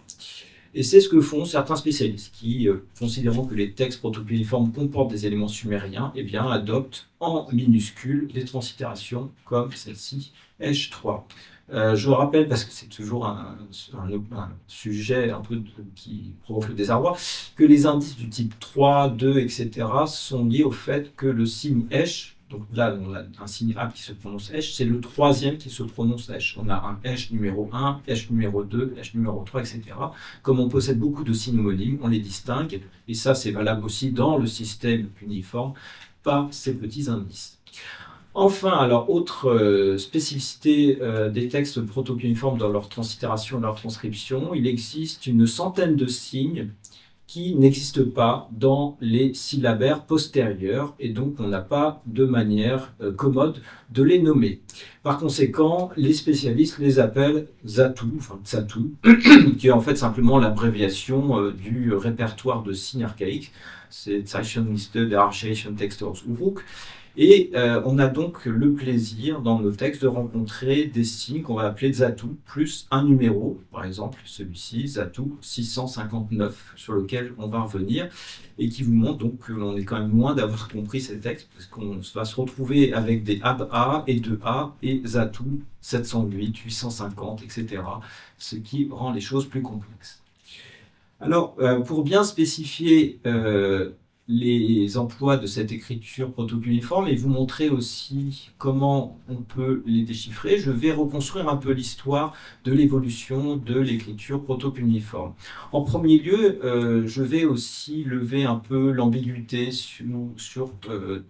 Et c'est ce que font certains spécialistes qui, considérant que les textes proto-cuneiformes comportent des éléments sumériens, eh bien, adoptent en minuscules des translittérations comme celle-ci, Esh 3. Je le rappelle parce que c'est toujours un sujet un peu qui provoque le désarroi, que les indices du type 3, 2, etc. sont liés au fait que le signe Esh, donc là on a un signe Ab qui se prononce Esh, c'est le troisième qui se prononce Esh. On a un Esh numéro 1, Esh numéro 2, Esh numéro 3, etc. Comme on possède beaucoup de signes homonymes, on les distingue, et ça c'est valable aussi dans le système cuneiforme, par ces petits indices. Enfin, alors, autre spécificité des textes proto-cuneiformes dans leur translittération et leur transcription, il existe une centaine de signes qui n'existent pas dans les syllabaires postérieurs, et donc on n'a pas de manière commode de les nommer. Par conséquent, les spécialistes les appellent Zatu, enfin Tsatu, qui est en fait simplement l'abréviation du répertoire de signes archaïques, c'est Zeichenliste der archaischen Texte aus Uruk. Et on a donc le plaisir dans nos textes de rencontrer des signes qu'on va appeler Zatu plus un numéro, par exemple celui-ci, Zatu 659, sur lequel on va revenir, et qui vous montre donc que l'on est quand même loin d'avoir compris ces textes, parce qu'on va se retrouver avec des Ab A et 2A et Zatu 708, 850, etc., ce qui rend les choses plus complexes. Alors, pour bien spécifier les emplois de cette écriture proto-cuneiforme et vous montrer aussi comment on peut les déchiffrer, je vais reconstruire un peu l'histoire de l'évolution de l'écriture proto-cuneiforme. En premier lieu, je vais aussi lever un peu l'ambiguïté sur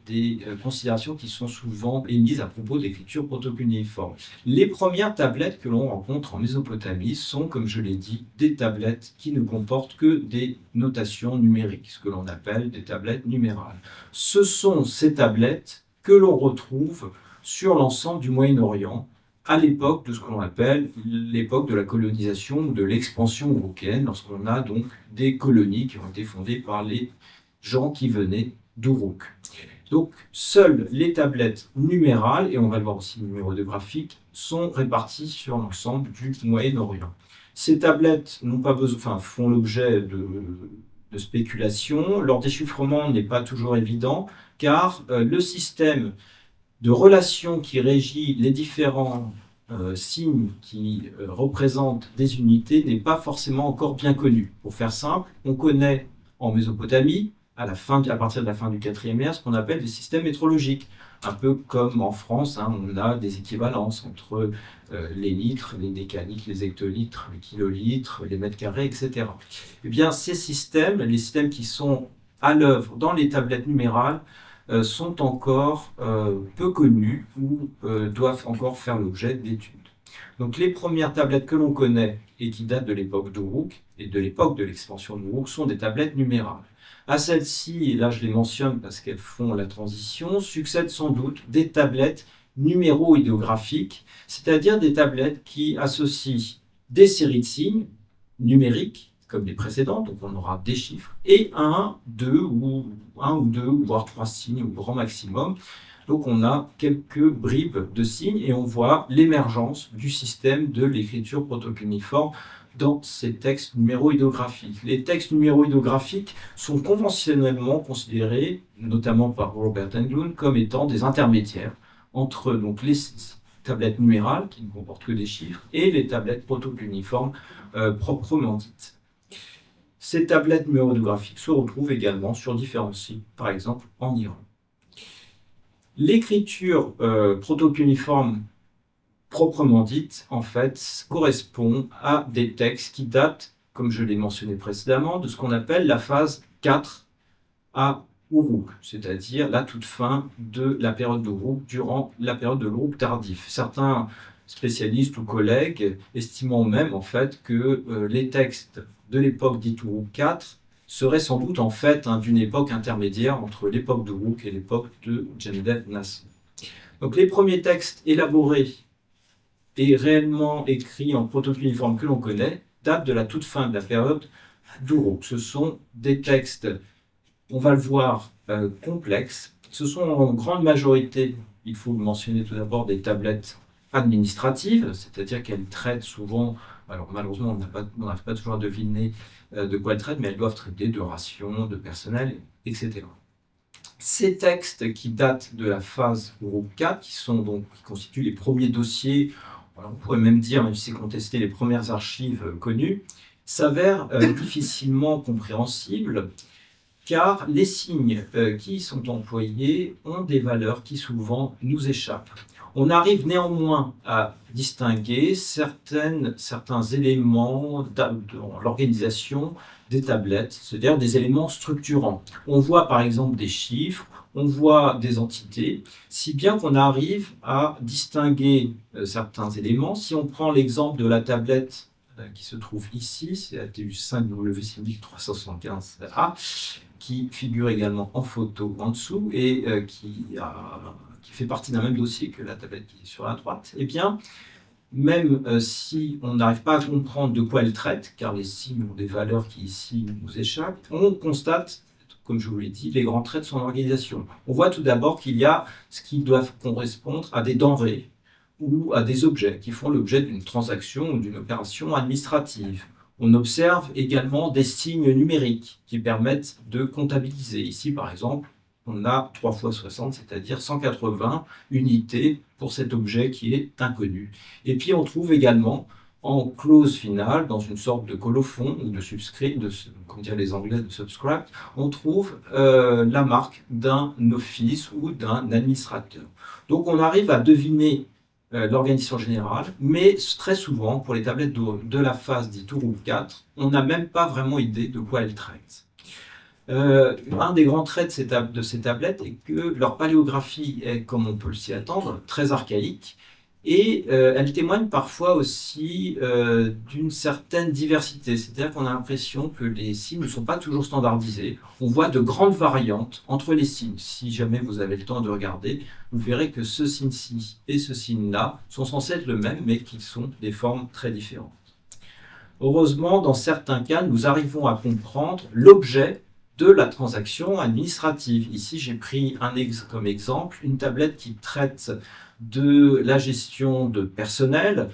des considérations qui sont souvent émises à propos de l'écriture proto-cuneiforme. Les premières tablettes que l'on rencontre en Mésopotamie sont, comme je l'ai dit, des tablettes qui ne comportent que des notations numériques, ce que l'on appelle des tablettes numérales. Ce sont ces tablettes que l'on retrouve sur l'ensemble du Moyen-Orient à l'époque de ce que l'on appelle l'époque de la colonisation ou de l'expansion urukienne, lorsqu'on a donc des colonies qui ont été fondées par les gens qui venaient d'Uruk. Donc, seules les tablettes numérales, et on va le voir aussi numéro de graphique, sont réparties sur l'ensemble du Moyen-Orient. Ces tablettes n'ont pas besoin, font l'objet de spéculation. Leur déchiffrement n'est pas toujours évident, car le système de relation qui régit les différents signes qui représentent des unités n'est pas forcément encore bien connu. Pour faire simple, on connaît en Mésopotamie, à partir de la fin du IVe ère, ce qu'on appelle des systèmes métrologiques. Un peu comme en France, hein, on a des équivalences entre les litres, les décalitres, les hectolitres, les kilolitres, les mètres carrés, etc. Eh bien, ces systèmes, les systèmes qui sont à l'œuvre dans les tablettes numérales, sont encore peu connus ou doivent encore faire l'objet d'études. Donc les premières tablettes que l'on connaît et qui datent de l'époque d'Uruk et de l'époque de l'expansion d'Uruk sont des tablettes numérales. À celles-ci, et là je les mentionne parce qu'elles font la transition, succèdent sans doute des tablettes numéro-idéographiques, c'est-à-dire des tablettes qui associent des séries de signes numériques, comme les précédentes, donc on aura des chiffres, et un, deux, voire trois signes au grand maximum. Donc on a quelques bribes de signes et on voit l'émergence du système de l'écriture protocuniforme dans ces textes numéroïdographiques. Les textes numéroïdographiques sont conventionnellement considérés, notamment par Robert Englund, comme étant des intermédiaires entre donc, les tablettes numérales, qui ne comportent que des chiffres, et les tablettes protocuniformes proprement dites. Ces tablettes numéroïdographiques se retrouvent également sur différents sites, par exemple en Iran. L'écriture protocuniforme proprement dite, en fait, correspond à des textes qui datent, comme je l'ai mentionné précédemment, de ce qu'on appelle la phase 4 à Uruk, c'est-à-dire la toute fin de la période d'Uruk, durant la période de l'Uruk tardif. Certains spécialistes ou collègues estimant même, en fait, que les textes de l'époque dite Uruk 4 seraient sans doute, en fait, d'une époque intermédiaire entre l'époque d'Uruk et l'époque de Jemdet Nasr. Donc, les premiers textes élaborés et réellement écrits en protocuniforme que l'on connaît datent de la toute fin de la période d'Uruk. Ce sont des textes, on va le voir, complexes. Ce sont en grande majorité, il faut le mentionner tout d'abord, des tablettes administratives, c'est-à-dire qu'elles traitent souvent, alors malheureusement on n'a pas toujours à deviner de quoi elles traitent, mais elles doivent traiter de rations, de personnel, etc. Ces textes qui datent de la phase Uruk 4, qui constituent les premiers dossiers, alors on pourrait même dire, même si c'est contesté, les premières archives connues, s'avèrent difficilement compréhensibles, car les signes qui sont employés ont des valeurs qui souvent nous échappent. On arrive néanmoins à distinguer certains éléments dans l'organisation des tablettes, c'est-à-dire des éléments structurants. On voit par exemple des chiffres, on voit des entités, si bien qu'on arrive à distinguer certains éléments. Si on prend l'exemple de la tablette qui se trouve ici, c'est la TU5W 375A, qui figure également en photo en dessous et qui fait partie d'un même dossier que la tablette qui est sur la droite, eh bien, même si on n'arrive pas à comprendre de quoi elle traite, car les signes ont des valeurs qui ici nous échappent, on constate, comme je vous l'ai dit, les grands traits de son organisation. On voit tout d'abord qu'il y a ce qui doit correspondre à des denrées ou à des objets qui font l'objet d'une transaction ou d'une opération administrative. On observe également des signes numériques qui permettent de comptabiliser. Ici, par exemple, on a 3 x 60, c'est-à-dire 180 unités pour cet objet qui est inconnu. Et puis, on trouve également en clause finale, dans une sorte de colophon ou de subscript, comme disent les Anglais, de subscript, on trouve la marque d'un office ou d'un administrateur. Donc, on arrive à deviner l'organisation générale, mais très souvent, pour les tablettes de la phase dite Uruk 4, on n'a même pas vraiment idée de quoi elles traitent. Un des grands traits de ces tablettes est que leur paléographie est, comme on peut s'y attendre, très archaïque, et elle témoigne parfois aussi d'une certaine diversité, c'est-à-dire qu'on a l'impression que les signes ne sont pas toujours standardisés. On voit de grandes variantes entre les signes. Si jamais vous avez le temps de regarder, vous verrez que ce signe-ci et ce signe-là sont censés être le même, mais qu'ils sont des formes très différentes. Heureusement, dans certains cas, nous arrivons à comprendre l'objet de la transaction administrative. Ici, j'ai pris comme exemple une tablette qui traite de la gestion de personnel,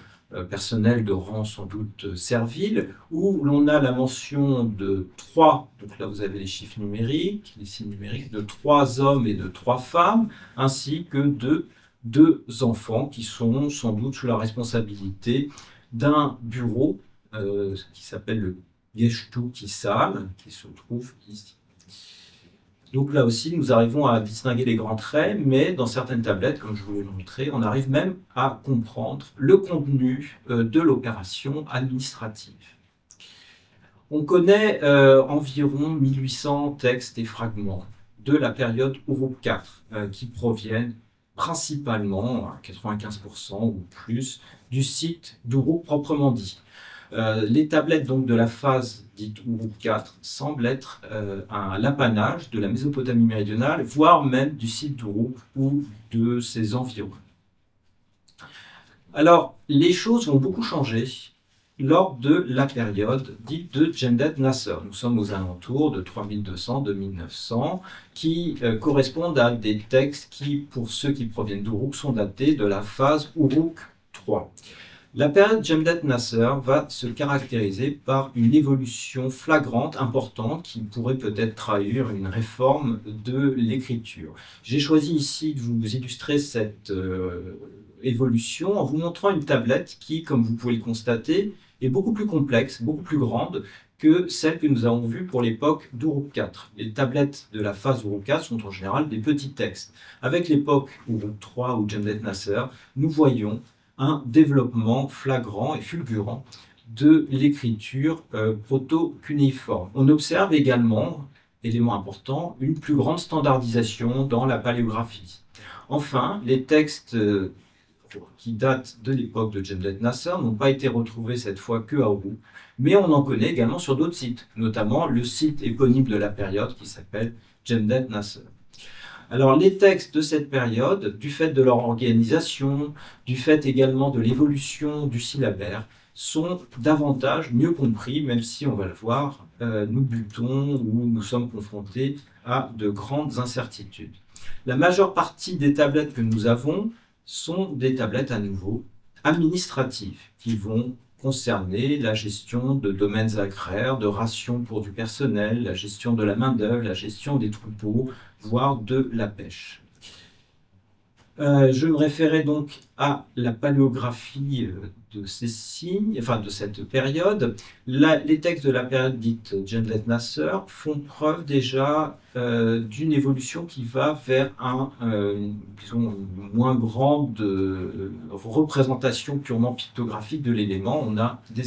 personnel de rang sans doute servile, où l'on a la mention de 3, donc là vous avez les chiffres numériques, les signes numériques, de 3 hommes et de 3 femmes, ainsi que de 2 enfants qui sont sans doute sous la responsabilité d'un bureau qui s'appelle le Geshtu Kisal, qui se trouve ici. Donc là aussi, nous arrivons à distinguer les grands traits, mais dans certaines tablettes, comme je vous l'ai montré, on arrive même à comprendre le contenu de l'opération administrative. On connaît environ 1800 textes et fragments de la période Uruk 4 qui proviennent principalement, à 95% ou plus, du site d'Uruk proprement dit. Les tablettes donc de la phase dite Uruk 4 semblent être l'apanage de la Mésopotamie méridionale, voire même du site d'Uruk ou de ses environs. Alors, les choses vont beaucoup changer lors de la période dite de Jemdet Nasser. Nous sommes aux alentours de 3200-2900, qui correspondent à des textes qui, pour ceux qui proviennent d'Uruk, sont datés de la phase Uruk III. La période Jemdet Nasser va se caractériser par une évolution flagrante, importante, qui pourrait peut-être trahir une réforme de l'écriture. J'ai choisi ici de vous illustrer cette évolution en vous montrant une tablette qui, comme vous pouvez le constater, est beaucoup plus complexe, beaucoup plus grande que celle que nous avons vue pour l'époque d'Uruk IV. Les tablettes de la phase Uruk IV sont en général des petits textes. Avec l'époque Uruk III ou Jemdet Nasser, nous voyons un développement flagrant et fulgurant de l'écriture proto-cunéiforme. On observe également, élément important, une plus grande standardisation dans la paléographie. Enfin, les textes qui datent de l'époque de Jemdet Nasser n'ont pas été retrouvés cette fois que à Uruk, mais on en connaît également sur d'autres sites, notamment le site éponyme de la période qui s'appelle Jemdet Nasser. Alors les textes de cette période, du fait de leur organisation, du fait également de l'évolution du syllabaire, sont davantage mieux compris, même si on va le voir, nous butons ou nous sommes confrontés à de grandes incertitudes. La majeure partie des tablettes que nous avons sont des tablettes à nouveau administratives qui vont concerner la gestion de domaines agraires, de rations pour du personnel, la gestion de la main-d'œuvre, la gestion des troupeaux, voire de la pêche. Je me référais donc à la paléographie de ces signes, enfin de cette période. Les textes de la période dite Jemdet Nasser font preuve déjà d'une évolution qui va vers disons, une moins grande représentation purement pictographique de l'élément. On a des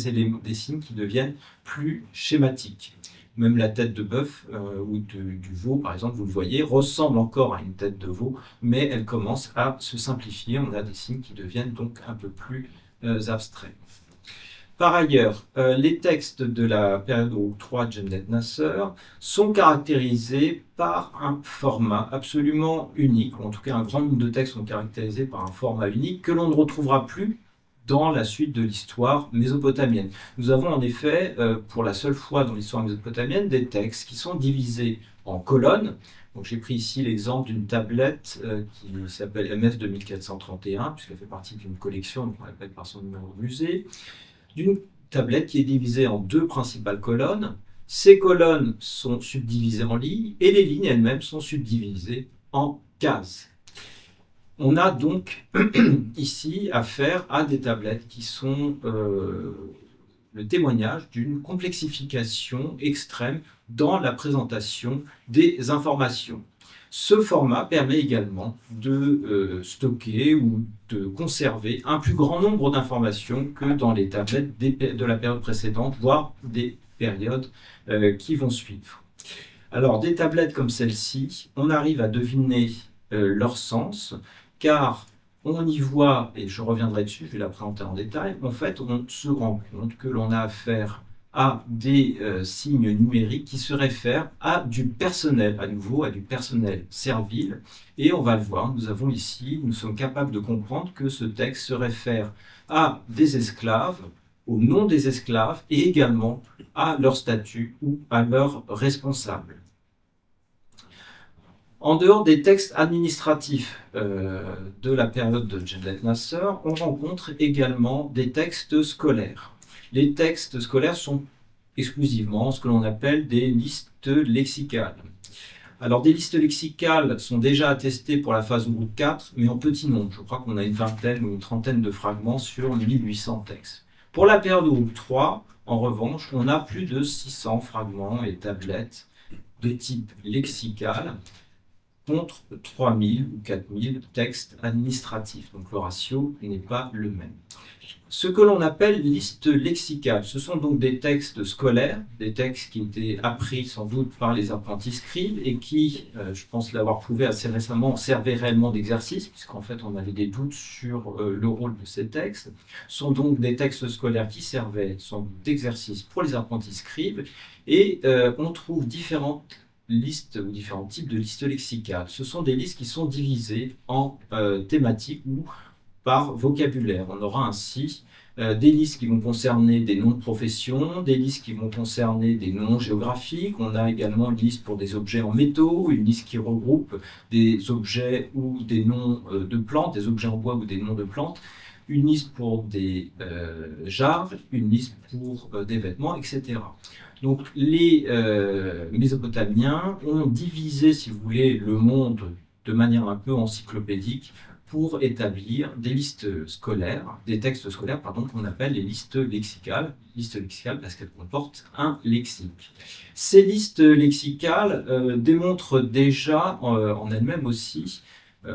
signes qui deviennent plus schématiques. Même la tête de bœuf ou du veau, par exemple, vous le voyez, ressemble encore à une tête de veau, mais elle commence à se simplifier. On a des signes qui deviennent donc un peu plus abstraits. Par ailleurs, les textes de la période Uruk III Jemdet Nasser sont caractérisés par un format absolument unique, ou en tout cas un grand nombre de textes sont caractérisés par un format unique que l'on ne retrouvera plus dans la suite de l'histoire mésopotamienne. Nous avons en effet, pour la seule fois dans l'histoire mésopotamienne, des textes qui sont divisés en colonnes. Donc j'ai pris ici l'exemple d'une tablette qui s'appelle MS 2431, puisqu'elle fait partie d'une collection, donc on l'appelle par son numéro de musée, d'une tablette qui est divisée en deux principales colonnes. Ces colonnes sont subdivisées en lignes, et les lignes elles-mêmes sont subdivisées en cases. On a donc ici affaire à des tablettes qui sont le témoignage d'une complexification extrême dans la présentation des informations. Ce format permet également de stocker ou de conserver un plus grand nombre d'informations que dans les tablettes de la période précédente, voire des périodes qui vont suivre. Alors, des tablettes comme celle-ci, on arrive à deviner leur sens, car on y voit, et je reviendrai dessus, je vais la présenter en détail, en fait, on se rend compte que l'on a affaire à des signes numériques qui se réfèrent à du personnel, à nouveau, à du personnel servile. Et on va le voir, nous sommes capables de comprendre que ce texte se réfère à des esclaves, au nom des esclaves, et également à leur statut ou à leurs responsables. En dehors des textes administratifs de la période de Jemdet Nasser, on rencontre également des textes scolaires. Les textes scolaires sont exclusivement ce que l'on appelle des listes lexicales. Alors, des listes lexicales sont déjà attestées pour la phase Uruk IV, mais en petit nombre. Je crois qu'on a une vingtaine ou une trentaine de fragments sur 1800 textes. Pour la période Uruk III, en revanche, on a plus de 600 fragments et tablettes de type lexical, contre 3000 ou 4000 textes administratifs. Donc le ratio n'est pas le même. Ce que l'on appelle liste lexicale, ce sont donc des textes scolaires, des textes qui étaient appris sans doute par les apprentis scribes et qui, je pense l'avoir prouvé assez récemment, servaient réellement d'exercice, puisqu'en fait on avait des doutes sur le rôle de ces textes. Ce sont donc des textes scolaires qui servaient sans doute d'exercice pour les apprentis scribes et on trouve différentes listes ou différents types de listes lexicales. Ce sont des listes qui sont divisées en thématiques où par vocabulaire. On aura ainsi des listes qui vont concerner des noms de profession, des listes qui vont concerner des noms géographiques. On a également une liste pour des objets en métaux, une liste qui regroupe des objets ou des noms de plantes, des objets en bois ou des noms de plantes, une liste pour des jarres, une liste pour des vêtements, etc. Donc les Mésopotamiens ont divisé, si vous voulez, le monde de manière un peu encyclopédique pour établir des listes scolaires, des textes scolaires, pardon, qu'on appelle les listes lexicales parce qu'elles comportent un lexique. Ces listes lexicales démontrent déjà en elles-mêmes aussi,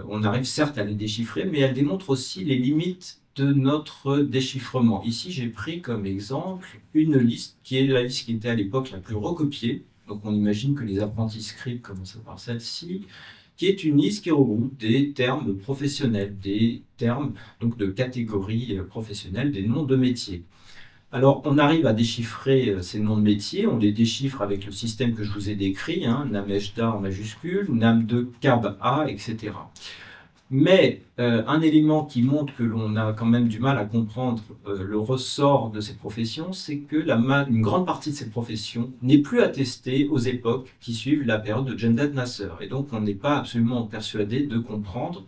on arrive certes à les déchiffrer, mais elles démontrent aussi les limites de notre déchiffrement. Ici, j'ai pris comme exemple une liste qui est la liste qui était à l'époque la plus recopiée. Donc on imagine que les apprentis scribes commencent par celle-ci, qui est une liste qui regroupe des termes professionnels, des termes donc de catégories professionnelles, des noms de métiers. Alors, on arrive à déchiffrer ces noms de métiers, on les déchiffre avec le système que je vous ai décrit, Namejda en majuscule, Nam2 Cab A, etc. Mais un élément qui montre que l'on a quand même du mal à comprendre le ressort de ces professions, c'est que une grande partie de ces professions n'est plus attestée aux époques qui suivent la période de Jemdet Nasser. Et donc on n'est pas absolument persuadé de comprendre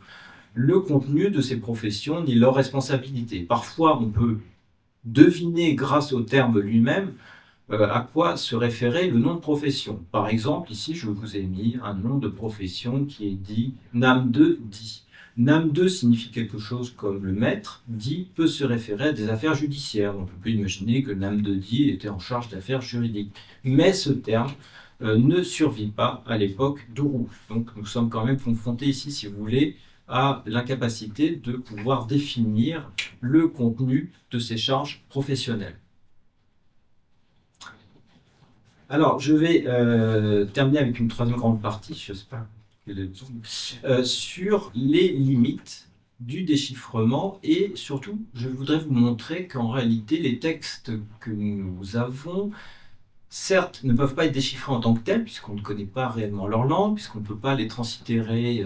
le contenu de ces professions ni leurs responsabilités. Parfois on peut deviner grâce au terme lui-même à quoi se référait le nom de profession. Par exemple, ici je vous ai mis un nom de profession qui est dit Nam2 Di. Nam2 signifie quelque chose comme le maître, Di peut se référer à des affaires judiciaires. On peut imaginer que Nam2 Di était en charge d'affaires juridiques. Mais ce terme ne survit pas à l'époque d'Uruk. Donc nous sommes quand même confrontés ici, si vous voulez, à l'incapacité de pouvoir définir le contenu de ces charges professionnelles. Alors, je vais terminer avec une troisième grande partie, j'espère. Sur les limites du déchiffrement et surtout, je voudrais vous montrer qu'en réalité, les textes que nous avons, certes, ne peuvent pas être déchiffrés en tant que tels, puisqu'on ne connaît pas réellement leur langue, puisqu'on ne peut pas les translittérer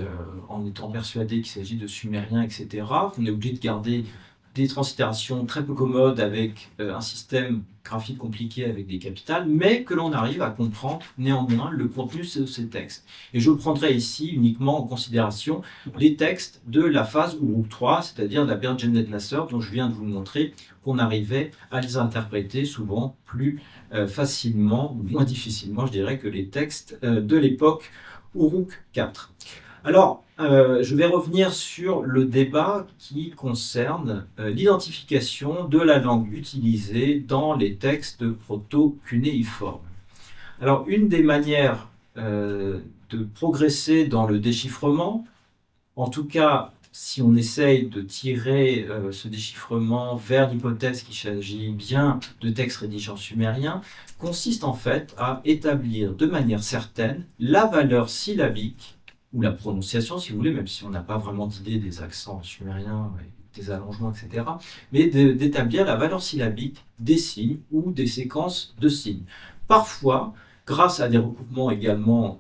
en étant persuadé qu'il s'agit de sumériens, etc. On est obligé de garder des translittérations très peu commodes avec un système graphique compliqué avec des capitales, mais que l'on arrive à comprendre néanmoins le contenu de ces textes. Et je prendrai ici uniquement en considération les textes de la phase Uruk III, c'est-à-dire la période Jemdet Nasser, dont je viens de vous montrer qu'on arrivait à les interpréter souvent plus facilement, ou moins difficilement, je dirais, que les textes de l'époque Uruk IV. Alors, je vais revenir sur le débat qui concerne l'identification de la langue utilisée dans les textes proto-cunéiformes. Alors, une des manières de progresser dans le déchiffrement, en tout cas, si on essaye de tirer ce déchiffrement vers l'hypothèse qu'il s'agit bien de textes rédigés en sumérien, consiste en fait à établir de manière certaine la valeur syllabique ou la prononciation, si vous voulez, même si on n'a pas vraiment d'idée des accents sumériens, des allongements, etc., mais d'établir la valeur syllabique des signes ou des séquences de signes. Parfois, grâce à des recoupements également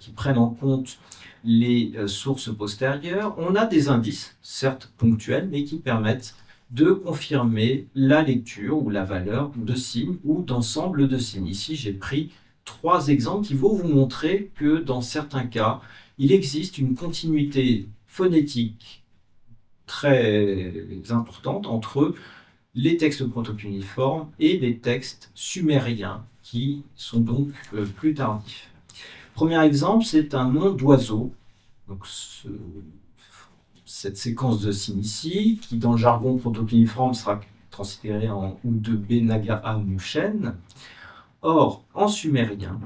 qui prennent en compte les sources postérieures, on a des indices, certes ponctuels, mais qui permettent de confirmer la lecture ou la valeur de signes ou d'ensemble de signes. Ici, j'ai pris 3 exemples qui vont vous montrer que dans certains cas, il existe une continuité phonétique très importante entre les textes proto-cunéiformes et les textes sumériens qui sont donc plus tardifs. Premier exemple, c'est un nom d'oiseau. Donc cette séquence de signes ici, qui dans le jargon proto-cunéiforme sera transférée en U2B Nagaa Mushen. Or, en sumérien,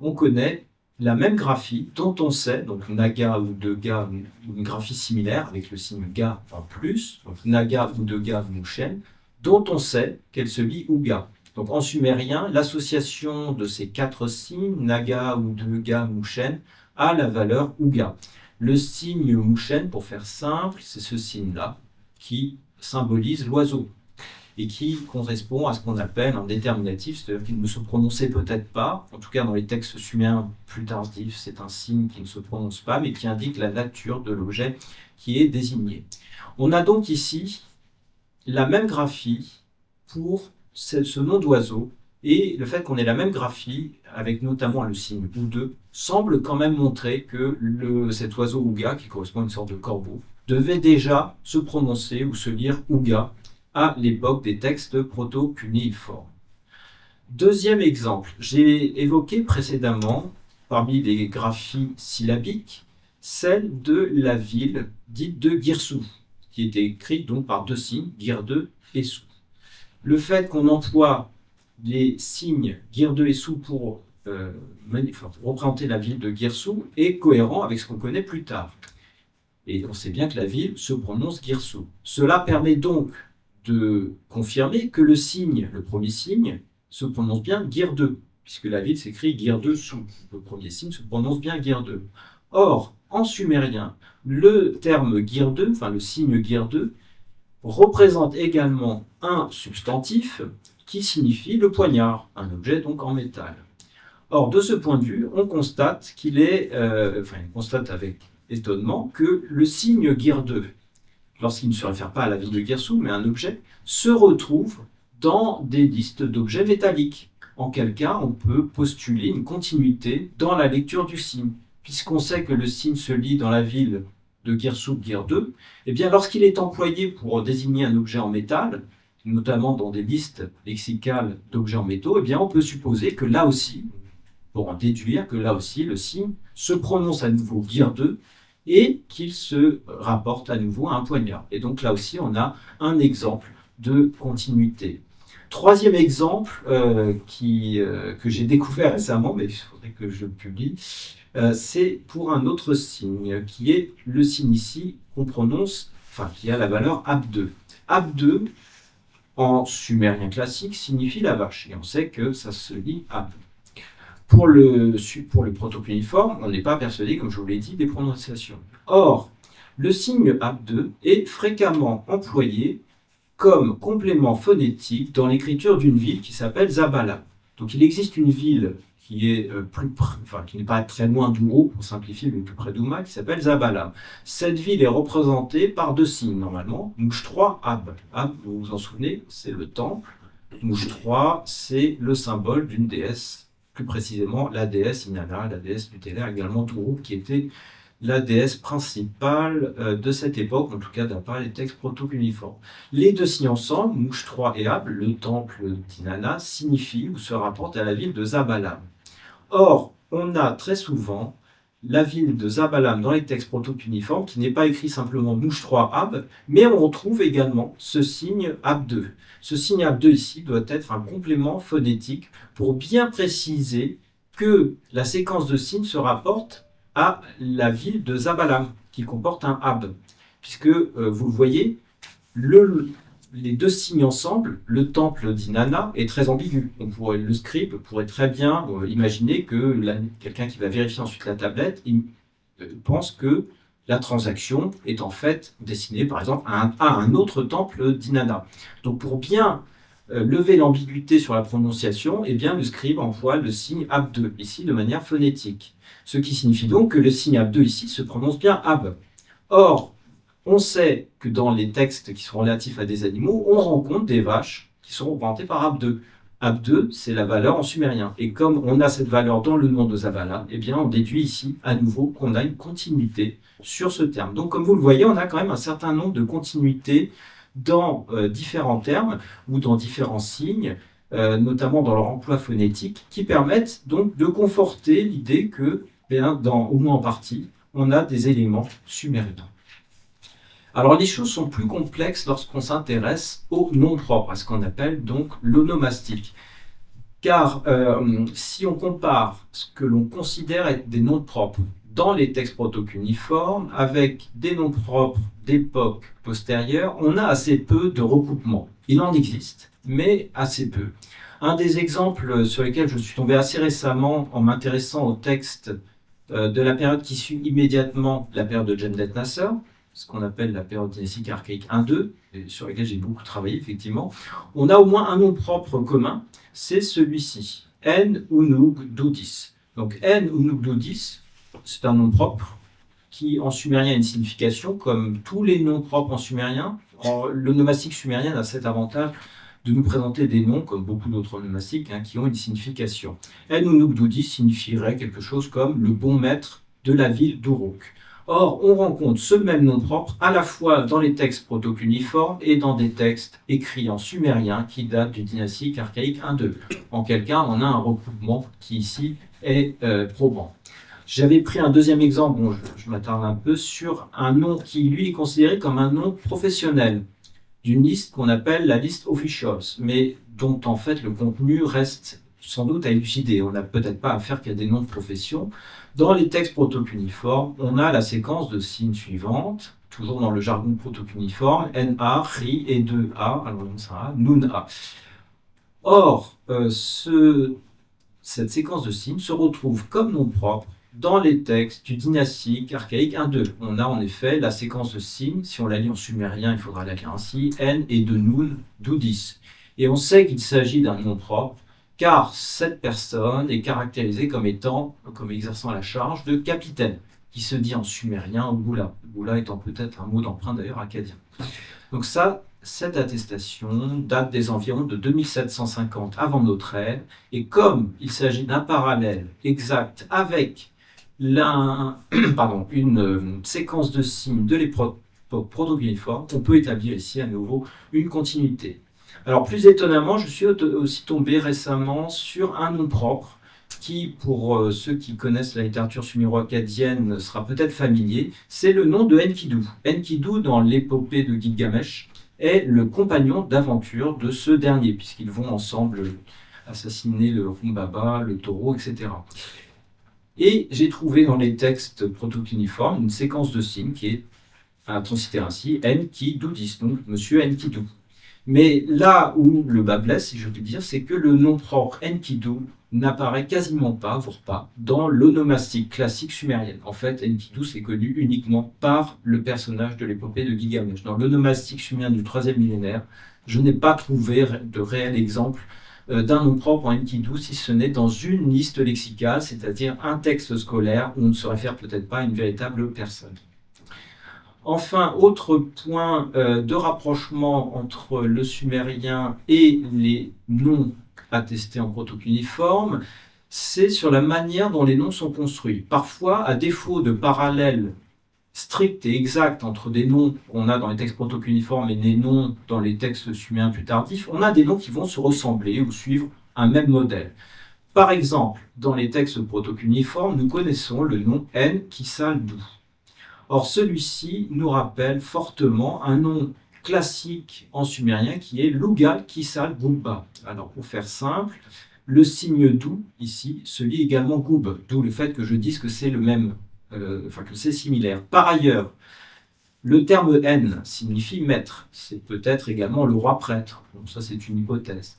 on connaît la même graphie dont on sait, donc Naga ou de Ga, une graphie similaire avec le signe Ga en plus, donc Naga ou de Ga Mushen, dont on sait qu'elle se lit Uga. Donc en sumérien, l'association de ces 4 signes, Naga ou de Ga Mushen, a la valeur Uga. Le signe Mushen, pour faire simple, c'est ce signe-là qui symbolise l'oiseau. et qui correspond à ce qu'on appelle un déterminatif, c'est-à-dire qu'il ne se prononçait peut-être pas, en tout cas dans les textes sumériens plus tardifs, c'est un signe qui ne se prononce pas, mais qui indique la nature de l'objet qui est désigné. On a donc ici la même graphie pour ce nom d'oiseau, et le fait qu'on ait la même graphie, avec notamment le signe ou2, semble quand même montrer que cet oiseau ouga, qui correspond à une sorte de corbeau, devait déjà se prononcer ou se lire ouga à l'époque des textes proto-cunéiformes. Deuxième exemple, j'ai évoqué précédemment, parmi les graphies syllabiques, celle de la ville dite de Girsou, qui était écrite donc par deux signes, Gir2 et Sou. Le fait qu'on emploie les signes Gir2 et Sou pour représenter la ville de Girsou est cohérent avec ce qu'on connaît plus tard. Et on sait bien que la ville se prononce Girsou. Cela permet donc de confirmer que le signe, le premier signe, se prononce bien Gir2, puisque la ville s'écrit Gir2 Sou. Le premier signe se prononce bien Gir2. Or, en sumérien, le terme Gir2, enfin le signe Gir2, représente également un substantif qui signifie le poignard, un objet donc en métal. Or, de ce point de vue, on constate qu'il est, on constate avec étonnement que le signe Gir2, lorsqu'il ne se réfère pas à la ville de Girsou, mais à un objet, se retrouve dans des listes d'objets métalliques. En quel cas, on peut postuler une continuité dans la lecture du signe. Puisqu'on sait que le signe se lit dans la ville de Girsou, Gir2, eh bien, lorsqu'il est employé pour désigner un objet en métal, notamment dans des listes lexicales d'objets en métaux, eh bien, on peut supposer que là aussi, pour en déduire que là aussi, le signe se prononce à nouveau Gir2 et qu'il se rapporte à nouveau à un poignard. Et donc là aussi, on a un exemple de continuité. Troisième exemple que j'ai découvert récemment, mais il faudrait que je le publie, c'est pour un autre signe, qui est le signe ici qu'on prononce, enfin qui a la valeur Ab2. Ab2, en sumérien classique, signifie la vache, et on sait que ça se lit Ab. Pour le proto-cunéiforme, on n'est pas persuadé, comme je vous l'ai dit, des prononciations. Or, le signe Ab2 est fréquemment employé comme complément phonétique dans l'écriture d'une ville qui s'appelle Zabala. Donc il existe une ville qui est qui n'est pas très loin d'Ouro, pour simplifier, mais plus près d'Ouma, qui s'appelle Zabala. Cette ville est représentée par deux signes, normalement. Mouche 3, Ab. Ab, vous vous en souvenez, c'est le temple. Mouche 3, c'est le symbole d'une déesse, plus précisément la déesse Inanna, la déesse tutélaire également d'Ouro, qui était la déesse principale de cette époque, en tout cas d'après les textes proto-cunéiformes. Les deux signes ensemble, Mouche 3 et Ab, le temple d'Inanna, signifient ou se rapportent à la ville de Zabalam. Or, on a très souvent la ville de Zabalam dans les textes proto-cunéiformes qui n'est pas écrit simplement Mouche 3 Ab, mais on retrouve également ce signe Ab2. Ce signe Ab2 ici doit être un complément phonétique pour bien préciser que la séquence de signes se rapporte à la ville de Zabalam, qui comporte un Ab. Puisque, vous le voyez, les deux signes ensemble, le temple d'Inanna est très ambigu. Le scribe pourrait très bien imaginer que quelqu'un qui va vérifier ensuite la tablette, il pense que la transaction est en fait destinée, par exemple, à un autre temple d'Inanna. Donc, pour bien lever l'ambiguïté sur la prononciation, eh bien, le scribe emploie le signe Ab2, ici, de manière phonétique. Ce qui signifie donc que le signe Ab2 ici se prononce bien Ab. Or, on sait que dans les textes qui sont relatifs à des animaux, on rencontre des vaches qui sont représentées par Ab2. Ab2, c'est la valeur en sumérien. Et comme on a cette valeur dans le nom de Zabala, eh bien, on déduit ici à nouveau qu'on a une continuité sur ce terme. Donc, comme vous le voyez, on a quand même un certain nombre de continuités dans différents termes ou dans différents signes, notamment dans leur emploi phonétique, qui permettent donc de conforter l'idée que, au moins en partie, on a des éléments sumériens. Alors les choses sont plus complexes lorsqu'on s'intéresse aux noms propres, à ce qu'on appelle donc l'onomastique. Car si on compare ce que l'on considère être des noms propres dans les textes proto-cunéiformes avec des noms propres d'époques postérieures, on a assez peu de recoupements. Il en existe, mais assez peu. Un des exemples sur lesquels je suis tombé assez récemment en m'intéressant au texte de la période qui suit immédiatement la période de Jemdet Nasser, ce qu'on appelle la période dynastique archaïque 1-2, et sur laquelle j'ai beaucoup travaillé, effectivement, on a au moins un nom propre commun, c'est celui-ci, En-Unug-Dudis. Donc En-Unug-Dudis, c'est un nom propre qui, en sumérien, a une signification, comme tous les noms propres en sumérien. L'onomastique sumérienne a cet avantage de nous présenter des noms, comme beaucoup d'autres onomastiques, qui ont une signification. En-Unug-Dudis signifierait quelque chose comme le bon maître de la ville d'Uruk. Or, on rencontre ce même nom propre à la fois dans les textes protocuniformes et dans des textes écrits en sumérien qui datent du dynastique archaïque 1-2. En quel cas, on a un recoupement qui ici est probant. J'avais pris un deuxième exemple, bon, je m'attarde un peu, sur un nom qui, lui, est considéré comme un nom professionnel d'une liste qu'on appelle la liste officials, mais dont, en fait, le contenu reste sans doute à élucider. On n'a peut-être pas affaire qu'à des noms de profession. Dans les textes protocuniformes, on a la séquence de signes suivante, toujours dans le jargon protocuniforme, NA, RI et 2A, alors ça, Nun A. Or, cette séquence de signes se retrouve comme nom propre dans les textes du dynastique archaïque 1-2. On a en effet la séquence de signes, si on la lit en sumérien, il faudra la lire ainsi, N et de Nun, Dudis. Et on sait qu'il s'agit d'un nom propre, car cette personne est caractérisée comme exerçant la charge de capitaine, qui se dit en sumérien Goula. Goula étant peut-être un mot d'emprunt d'ailleurs acadien. Donc cette attestation date des environs de 2750 avant notre ère, et comme il s'agit d'un parallèle exact avec une séquence de signes de l'époque protocuniforme, on peut établir ici à nouveau une continuité. Alors, plus étonnamment, je suis aussi tombé récemment sur un nom propre qui, pour ceux qui connaissent la littérature suméro-akkadienne, sera peut-être familier. C'est le nom de Enkidu. Enkidu, dans l'épopée de Gilgamesh, est le compagnon d'aventure de ce dernier, puisqu'ils vont ensemble assassiner le Rumbaba, le taureau, etc. Et j'ai trouvé dans les textes protocuniformes une séquence de signes qui est à transiter ainsi, Enkidudis, donc Monsieur Enkidu. Mais là où le bas blesse, si je puis dire, c'est que le nom propre Enkidu n'apparaît quasiment pas, voire pas, dans l'onomastique classique sumérienne. En fait, Enkidu c'est connu uniquement par le personnage de l'épopée de Gilgamesh. Dans l'onomastique sumérienne du 3e millénaire, je n'ai pas trouvé de réel exemple d'un nom propre en Enkidu, si ce n'est dans une liste lexicale, c'est-à-dire un texte scolaire où on ne se réfère peut-être pas à une véritable personne. Enfin, autre point de rapprochement entre le sumérien et les noms attestés en protocuniforme, c'est sur la manière dont les noms sont construits. Parfois, à défaut de parallèles stricts et exacts entre des noms qu'on a dans les textes protocuniformes et des noms dans les textes sumériens plus tardifs, on a des noms qui vont se ressembler ou suivre un même modèle. Par exemple, dans les textes protocuniformes, nous connaissons le nom En-Kisal-Du. Or, celui-ci nous rappelle fortement un nom classique en sumérien qui est Lugal Kisal Gubba. Alors, pour faire simple, le signe dou ici se lit également Gub, d'où le fait que je dise que c'est le même, que c'est similaire. Par ailleurs, le terme N signifie maître. C'est peut-être également le roi prêtre. Donc, ça, c'est une hypothèse.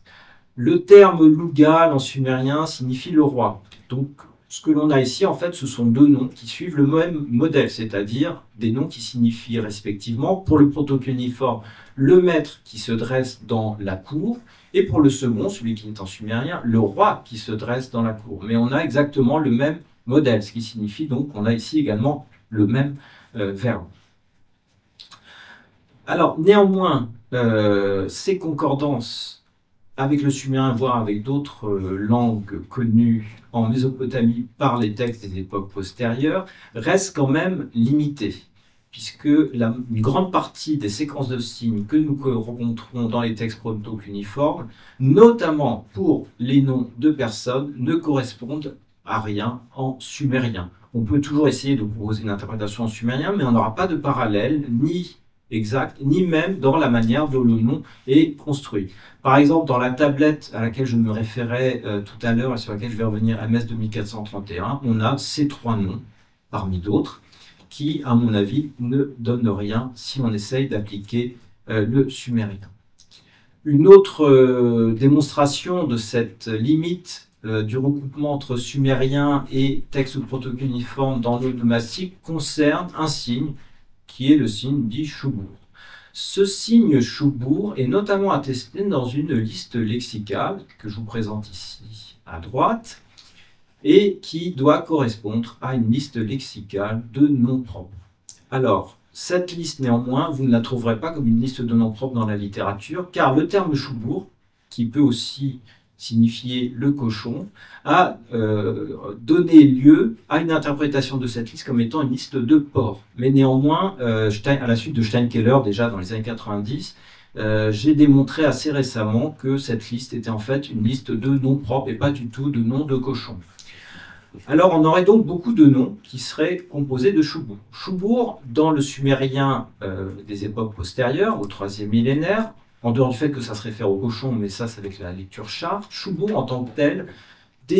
Le terme Lugal en sumérien signifie le roi. Donc, ce que l'on a ici, en fait, ce sont deux noms qui suivent le même modèle, c'est-à-dire des noms qui signifient respectivement, pour le protocuniforme, le maître qui se dresse dans la cour, et pour le second, celui qui est en sumérien, le roi qui se dresse dans la cour. Mais on a exactement le même modèle, ce qui signifie donc qu'on a ici également le même verbe. Alors, néanmoins, ces concordances avec le sumérien, voire avec d'autres langues connues en Mésopotamie par les textes des époques postérieures, restent quand même limitées, puisque une grande partie des séquences de signes que nous rencontrons dans les textes protocuniformes, notamment pour les noms de personnes, ne correspondent à rien en sumérien. On peut toujours essayer de proposer une interprétation en sumérien, mais on n'aura pas de parallèle, ni exact, ni même dans la manière dont le nom est construit. Par exemple, dans la tablette à laquelle je me référais tout à l'heure et sur laquelle je vais revenir, MS 2431, on a ces trois noms, parmi d'autres, qui, à mon avis, ne donnent rien si on essaye d'appliquer le sumérien. Une autre démonstration de cette limite du recoupement entre sumérien et texte protocuniforme dans l'onomastique concerne un signe qui est le signe dit Choubourg. Ce signe Choubourg est notamment attesté dans une liste lexicale que je vous présente ici à droite et qui doit correspondre à une liste lexicale de noms propres. Alors, cette liste néanmoins, vous ne la trouverez pas comme une liste de noms propres dans la littérature, car le terme Choubourg, qui peut aussi signifier le cochon, a donné lieu à une interprétation de cette liste comme étant une liste de porcs. Mais néanmoins, à la suite de Steinkeller, déjà dans les années 90, j'ai démontré assez récemment que cette liste était en fait une liste de noms propres et pas du tout de noms de cochons. Alors on aurait donc beaucoup de noms qui seraient composés de Choubourg. Choubourg, dans le sumérien des époques postérieures, au 3e millénaire, en dehors du fait que ça se réfère au cochon, mais ça c'est avec la lecture charte, Choubourg en tant que tel peut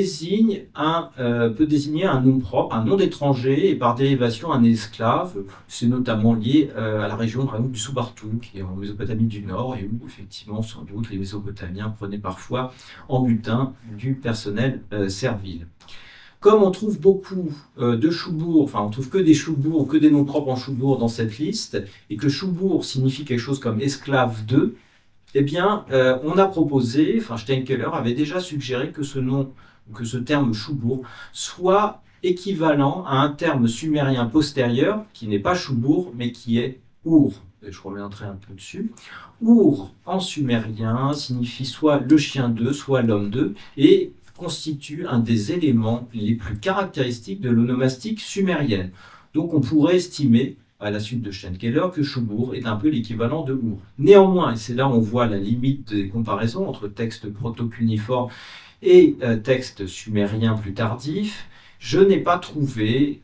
désigner un nom propre, un nom d'étranger et par dérivation un esclave. C'est notamment lié à la région par exemple, du Soubartou, qui est en Mésopotamie du Nord, et où effectivement sans doute les Mésopotamiens prenaient parfois en butin du personnel servile. Comme on trouve beaucoup de Choubourg, enfin on trouve que des Choubourg, que des noms propres en Choubourg dans cette liste, et que Choubourg signifie quelque chose comme esclave de, eh bien on a proposé, enfin Steinkeller avait déjà suggéré que ce terme Choubourg soit équivalent à un terme sumérien postérieur, qui n'est pas Choubourg, mais qui est Our. Et je reviendrai un peu dessus. Our en sumérien signifie soit le chien d'eux, soit l'homme d'eux, et constitue un des éléments les plus caractéristiques de l'onomastique sumérienne. Donc on pourrait estimer, à la suite de Steinkeller, que Choubourg est un peu l'équivalent de Our. Néanmoins, et c'est là où on voit la limite des comparaisons entre textes proto-cuniformes et textes sumériens plus tardifs, je n'ai pas trouvé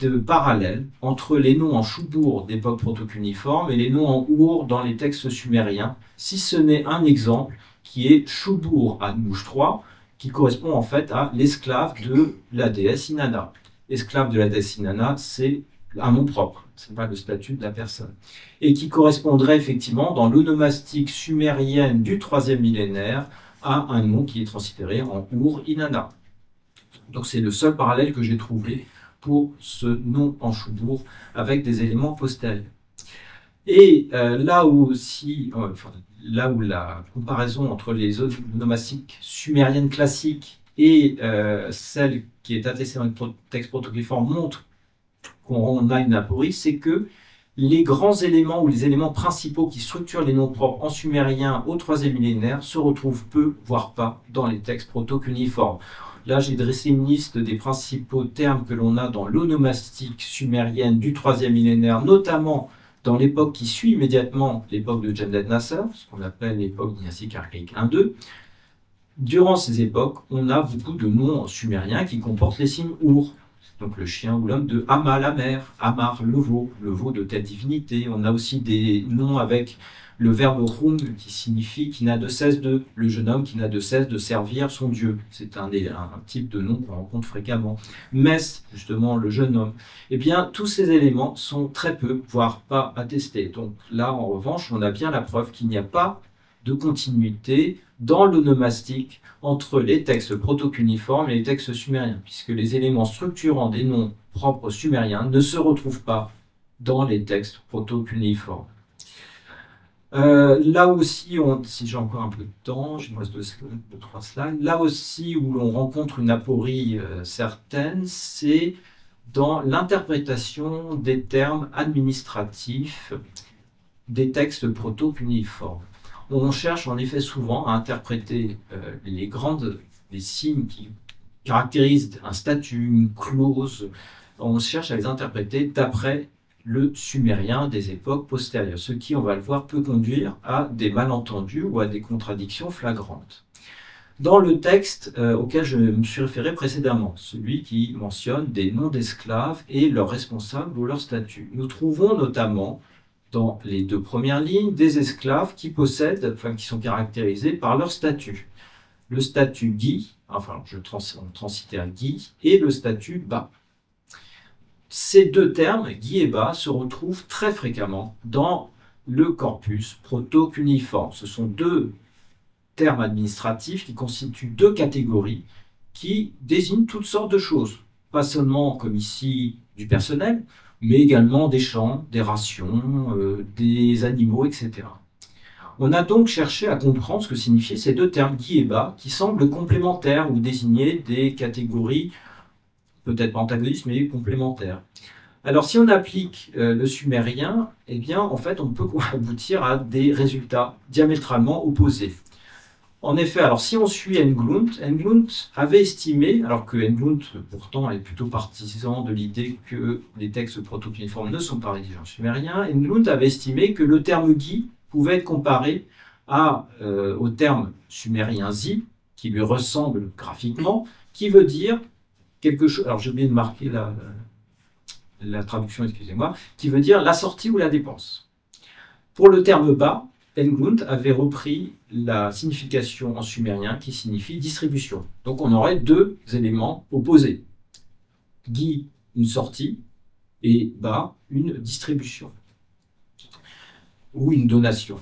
de parallèle entre les noms en Choubourg d'époque proto-cuniforme et les noms en Our dans les textes sumériens, si ce n'est un exemple qui est Choubourg à Nouj III, qui correspond en fait à l'esclave de la déesse Inanna. Esclave de la déesse Inanna, c'est un nom propre, ce n'est pas le statut de la personne. Et qui correspondrait effectivement dans l'onomastique sumérienne du 3e millénaire à un nom qui est translittéré en Our Inanna. Donc c'est le seul parallèle que j'ai trouvé pour ce nom en Choubourg avec des éléments postérieurs. Et là où la comparaison entre les onomastiques sumériennes classiques et celle qui est attestée dans le texte protocuniforme montre qu'on a une aporie, c'est que les grands éléments ou les éléments principaux qui structurent les noms propres en sumérien au 3e millénaire se retrouvent peu, voire pas, dans les textes proto-cuniformes. Là, j'ai dressé une liste des principaux termes que l'on a dans l'onomastique sumérienne du 3e millénaire, notamment dans l'époque qui suit immédiatement l'époque de Jemdet Nasser, ce qu'on appelle l'époque dynastique archaïque 1-2. Durant ces époques, on a beaucoup de noms sumériens qui comportent les signes Our. Donc le chien ou l'homme de Hama, la mère, Amar, le veau de telle divinité. On a aussi des noms avec le verbe rum qui signifie qui n'a de cesse de, le jeune homme qui n'a de cesse de servir son Dieu. C'est un type de nom qu'on rencontre fréquemment. Mess, justement, le jeune homme. Eh bien, tous ces éléments sont très peu, voire pas attestés. Donc là, en revanche, on a bien la preuve qu'il n'y a pas de continuité dans l'onomastique entre les textes proto-cuniformes et les textes sumériens, puisque les éléments structurants des noms propres sumériens ne se retrouvent pas dans les textes proto-cuniformes. Là aussi, si j'ai encore un peu de temps, je me reste 2-3 slides, là aussi où l'on rencontre une aporie certaine, c'est dans l'interprétation des termes administratifs des textes proto-cuniformes. On cherche en effet souvent à interpréter les signes qui caractérisent un statut, une clause, on cherche à les interpréter d'après le sumérien des époques postérieures, ce qui, on va le voir, peut conduire à des malentendus ou à des contradictions flagrantes. Dans le texte auquel je me suis référé précédemment, celui qui mentionne des noms d'esclaves et leurs responsables ou leur statut, nous trouvons notamment dans les 2 premières lignes des esclaves qui qui sont caractérisés par leur statut. Le statut Guy, enfin je transitère Guy, et le statut Ba. Ces 2 termes, Guy et Ba, se retrouvent très fréquemment dans le corpus proto-cuniforme. Ce sont 2 termes administratifs qui constituent 2 catégories qui désignent toutes sortes de choses. Pas seulement, comme ici, du personnel, mais également des champs, des rations, des animaux, etc. On a donc cherché à comprendre ce que signifiaient ces deux termes, Gi et Ba, qui semblent complémentaires ou désigner des catégories, peut-être pas antagonistes, mais complémentaires. Alors, si on applique le sumérien, eh bien, en fait, on peut aboutir à des résultats diamétralement opposés. En effet, alors si on suit Englund avait estimé, alors que Englund pourtant est plutôt partisan de l'idée que les textes proto-cuneiformes ne sont pas rédigés en sumérien, Englund avait estimé que le terme Gi pouvait être comparé au terme sumérien Zi, qui lui ressemble graphiquement, qui veut dire quelque chose, alors j'ai oublié de marquer la traduction, excusez-moi, qui veut dire la sortie ou la dépense. Pour le terme Ba, Englund avait repris la signification en sumérien qui signifie distribution. Donc on aurait deux éléments opposés. Gi, une sortie, et Ba, une distribution ou une donation.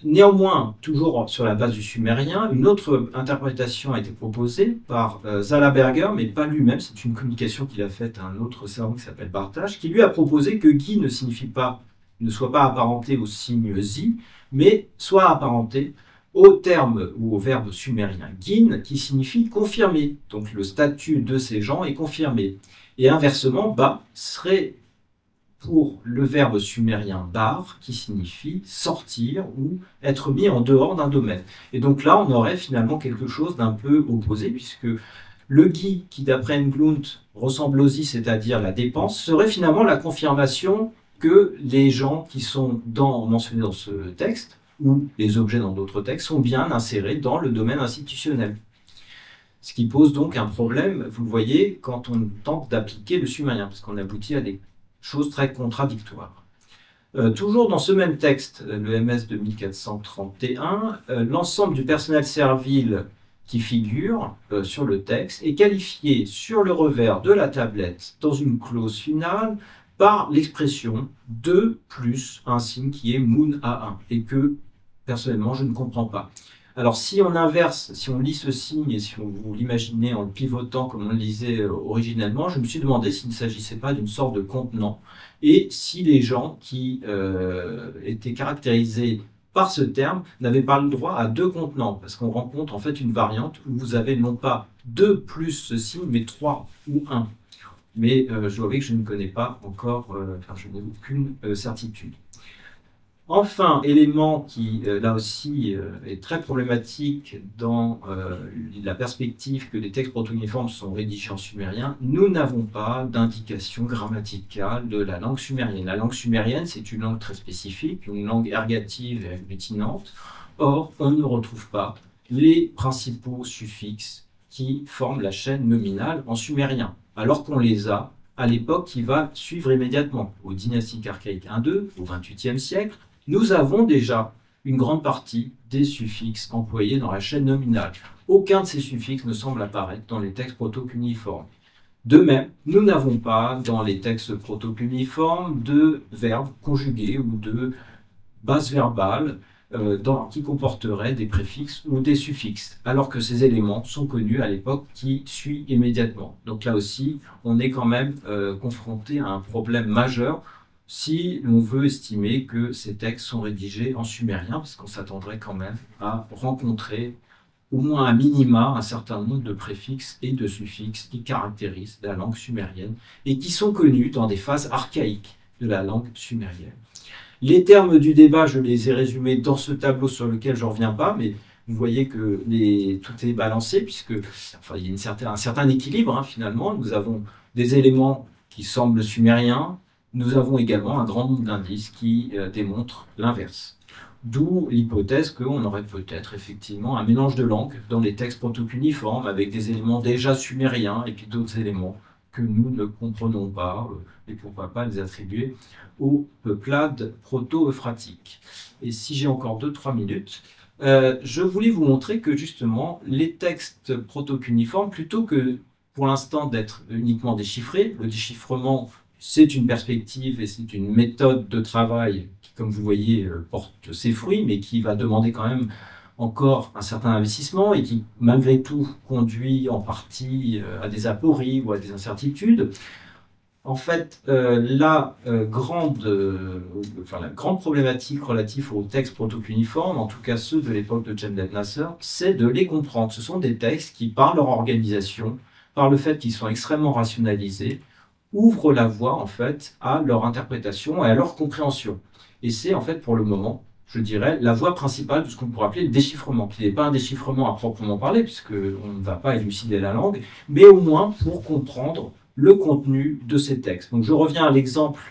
Néanmoins, toujours sur la base du sumérien, une autre interprétation a été proposée par Zalaberger, mais pas lui-même, c'est une communication qu'il a faite à un autre savant qui s'appelle Bartach, qui lui a proposé que Gi ne soit pas apparenté au signe Zi, mais soit apparenté au terme ou au verbe sumérien Gin, qui signifie confirmer. Donc le statut de ces gens est confirmé. Et inversement, Ba serait pour le verbe sumérien bar, qui signifie sortir ou être mis en dehors d'un domaine. Et donc là, on aurait finalement quelque chose d'un peu opposé, puisque le Gi, qui d'après Englund ressemble au Zi, c'est-à-dire la dépense, serait finalement la confirmation que les gens qui sont mentionnés dans ce texte, ou les objets dans d'autres textes, sont bien insérés dans le domaine institutionnel. Ce qui pose donc un problème, vous le voyez, quand on tente d'appliquer le sumérien, parce qu'on aboutit à des choses très contradictoires. Toujours dans ce même texte, le MS 2431, l'ensemble du personnel servile qui figure sur le texte est qualifié sur le revers de la tablette dans une clause finale par l'expression 2 plus un signe qui est Moon A1 et que personnellement je ne comprends pas. Alors si on inverse, si on lit ce signe et si vous l'imaginez en le pivotant comme on le lisait originellement, je me suis demandé s'il ne s'agissait pas d'une sorte de contenant et si les gens qui étaient caractérisés par ce terme n'avaient pas le droit à deux contenants, parce qu'on rencontre en fait une variante où vous avez non pas 2 plus ce signe, mais 3 ou 1. Mais je dois avouer que je ne connais pas encore, je n'ai aucune certitude. Enfin, élément qui, là aussi, est très problématique dans la perspective que les textes proto-cuneiformes sont rédigés en sumérien, nous n'avons pas d'indication grammaticale de la langue sumérienne. La langue sumérienne, c'est une langue très spécifique, une langue ergative et agglutinante. Or, on ne retrouve pas les principaux suffixes qui forment la chaîne nominale en sumérien, alors qu'on les a à l'époque qui va suivre immédiatement, aux dynastiques archaïques 1-2, au XXVIIIe siècle. Nous avons déjà une grande partie des suffixes employés dans la chaîne nominale. Aucun de ces suffixes ne semble apparaître dans les textes proto-cuneiformes. De même, nous n'avons pas dans les textes proto-cuneiformes de verbes conjugués ou de bases verbales qui comporteraient des préfixes ou des suffixes, alors que ces éléments sont connus à l'époque qui suit immédiatement. Donc là aussi, on est quand même confronté à un problème majeur si l'on veut estimer que ces textes sont rédigés en sumérien, parce qu'on s'attendrait quand même à rencontrer au moins à minima un certain nombre de préfixes et de suffixes qui caractérisent la langue sumérienne et qui sont connus dans des phases archaïques de la langue sumérienne. Les termes du débat, je les ai résumés dans ce tableau sur lequel je ne reviens pas, mais vous voyez que tout est balancé, puisque il y a un certain équilibre, finalement. Nous avons des éléments qui semblent sumériens, nous avons également un grand nombre d'indices qui démontrent l'inverse. D'où l'hypothèse qu'on aurait peut-être effectivement un mélange de langues dans les textes proto-cuneiformes avec des éléments déjà sumériens et puis d'autres éléments que nous ne comprenons pas et pourquoi pas les attribuer aux peuplades proto-euphratiques. Et si j'ai encore 2-3 minutes, je voulais vous montrer que justement les textes proto-cuneiformes, plutôt que pour l'instant d'être uniquement déchiffrés, le déchiffrement c'est une perspective et c'est une méthode de travail qui, comme vous voyez, porte ses fruits, mais qui va demander quand même encore un certain investissement et qui, malgré tout, conduit en partie à des apories ou à des incertitudes. En fait, la grande problématique relative aux textes protocuniformes, en tout cas ceux de l'époque de Jemdet Nasser, c'est de les comprendre. Ce sont des textes qui, par leur organisation, par le fait qu'ils sont extrêmement rationalisés, ouvrent la voie en fait à leur interprétation et à leur compréhension. Et c'est en fait pour le moment, je dirais, la voie principale de ce qu'on pourrait appeler le déchiffrement, qui n'est pas un déchiffrement à proprement parler, puisqu'on ne va pas élucider la langue, mais au moins pour comprendre le contenu de ces textes. Donc je reviens à l'exemple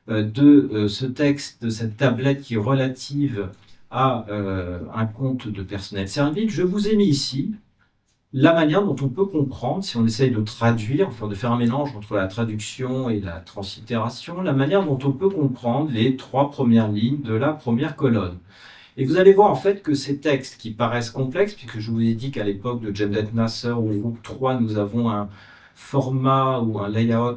de ce texte, de cette tablette qui est relative à un compte de personnel servile. Je vous ai mis ici la manière dont on peut comprendre, si on essaye de traduire, enfin de faire un mélange entre la traduction et la translittération, la manière dont on peut comprendre les 3 premières lignes de la première colonne. Et vous allez voir en fait que ces textes qui paraissent complexes, puisque je vous ai dit qu'à l'époque de Jemdet Nasser ou groupe 3, nous avons un format ou un layout,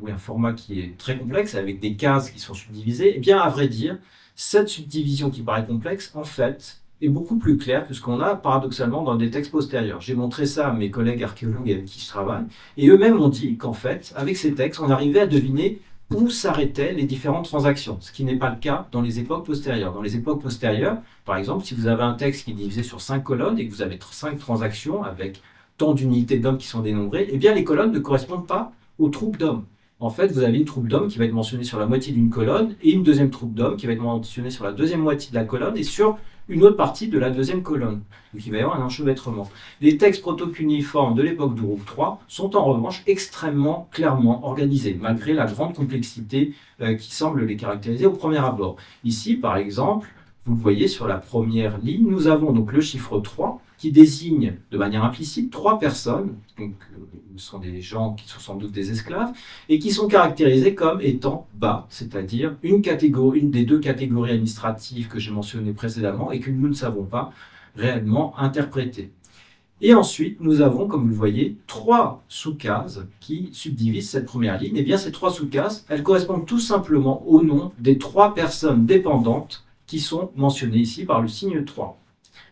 un format qui est très complexe, avec des cases qui sont subdivisées, et bien à vrai dire, cette subdivision qui paraît complexe, en fait, est beaucoup plus claire que ce qu'on a paradoxalement dans des textes postérieurs. J'ai montré ça à mes collègues archéologues avec qui je travaille, et eux-mêmes ont dit qu'en fait, avec ces textes, on arrivait à deviner où s'arrêtaient les différentes transactions, ce qui n'est pas le cas dans les époques postérieures. Dans les époques postérieures, par exemple, si vous avez un texte qui est divisé sur 5 colonnes et que vous avez 5 transactions avec tant d'unités d'hommes qui sont dénombrées, eh bien les colonnes ne correspondent pas aux troupes d'hommes. En fait, vous avez une troupe d'hommes qui va être mentionnée sur la moitié d'une colonne et une deuxième troupe d'hommes qui va être mentionnée sur la deuxième moitié de la colonne et sur une autre partie de la deuxième colonne. Donc il va y avoir un enchevêtrement. Les textes protocuniformes de l'époque de groupe 3 sont en revanche extrêmement clairement organisés, malgré la grande complexité qui semble les caractériser au premier abord. Ici, par exemple, vous le voyez sur la première ligne, nous avons donc le chiffre 3 qui désigne de manière implicite 3 personnes, donc ce sont des gens qui sont sans doute des esclaves, et qui sont caractérisés comme étant bas, c'est-à-dire une des 2 catégories administratives que j'ai mentionnées précédemment et que nous ne savons pas réellement interpréter. Et ensuite, nous avons, comme vous le voyez, 3 sous-cases qui subdivisent cette première ligne. Et bien ces 3 sous-cases, elles correspondent tout simplement au nom des 3 personnes dépendantes qui sont mentionnées ici par le signe 3.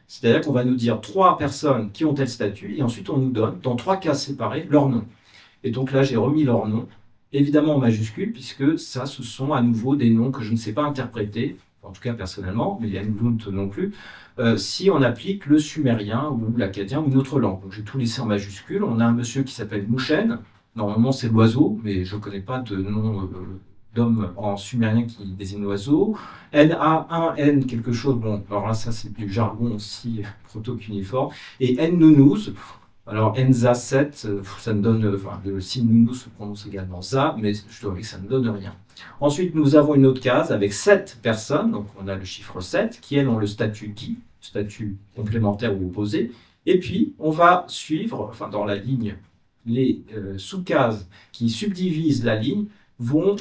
C'est-à-dire qu'on va nous dire 3 personnes qui ont tel statut, et ensuite on nous donne, dans 3 cases séparées, leur nom. Et donc là, j'ai remis leur nom, évidemment en majuscule, puisque ça, ce sont à nouveau des noms que je ne sais pas interpréter, en tout cas personnellement, mais il y a une doute non plus, si on applique le sumérien ou l'akkadien ou une autre langue. Donc j'ai tout laissé en majuscule. On a un monsieur qui s'appelle Mouchen, normalement c'est l'oiseau, mais je ne connais pas de nom d'homme en sumérien qui désigne l'oiseau. NA1N quelque chose, bon, alors là ça c'est du jargon aussi proto-cuniforme, et N-Nounouz, alors Enza 7, ça ne donne, enfin le signe Nounouz se prononce également Za, mais je dois dire que ça ne donne rien. Ensuite nous avons une autre case avec 7 personnes, donc on a le chiffre 7, qui elles ont le statut Gi, statut complémentaire ou opposé, et puis on va suivre, enfin dans la ligne, les sous-cases qui subdivisent la ligne,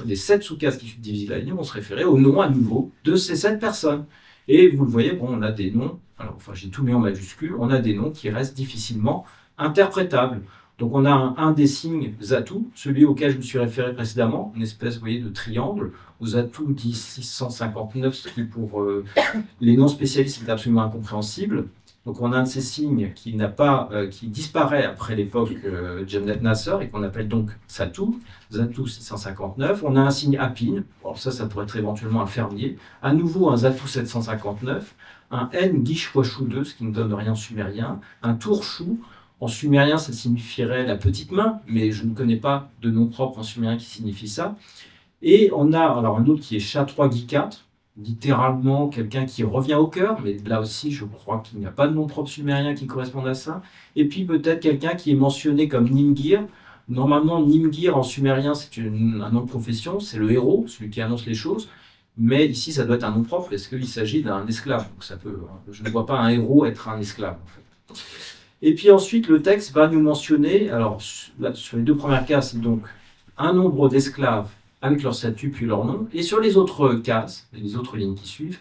les 7 sous-cases qui subdivisent la ligne vont se référer au nom à nouveau de ces 7 personnes. Et vous le voyez, bon, on a des noms, alors enfin j'ai tout mis en majuscule, on a des noms qui restent difficilement interprétables. Donc on a un des signes Zatou, celui auquel je me suis référé précédemment, une espèce, vous voyez, de triangle, où Zatou dit 659, ce qui pour les non-spécialistes est absolument incompréhensible. Donc on a un de ces signes qui disparaît après l'époque Jemdet Nasser et qu'on appelle donc Zatou 659. On a un signe Apine, alors ça pourrait être éventuellement un fermier. À nouveau un Zatou 759, un N Gishwashu 2, ce qui ne donne rien en sumérien, un Tourshu. En sumérien, ça signifierait la petite main, mais je ne connais pas de nom propre en sumérien qui signifie ça. Et on a alors un autre qui est Sha3 Gi 4, littéralement quelqu'un qui revient au cœur, mais là aussi je crois qu'il n'y a pas de nom propre sumérien qui corresponde à ça. Et puis peut-être quelqu'un qui est mentionné comme Nimgir. Normalement Nimgir en sumérien c'est un nom de profession, c'est le héros, celui qui annonce les choses. Mais ici ça doit être un nom propre, est-ce qu'il s'agit d'un esclave? Donc ça peut, je ne vois pas un héros être un esclave en fait. Et puis ensuite le texte va nous mentionner, alors là, sur les 2 premières cases c'est donc un nombre d'esclaves avec leur statut puis leur nom. Et sur les autres cases, les autres lignes qui suivent,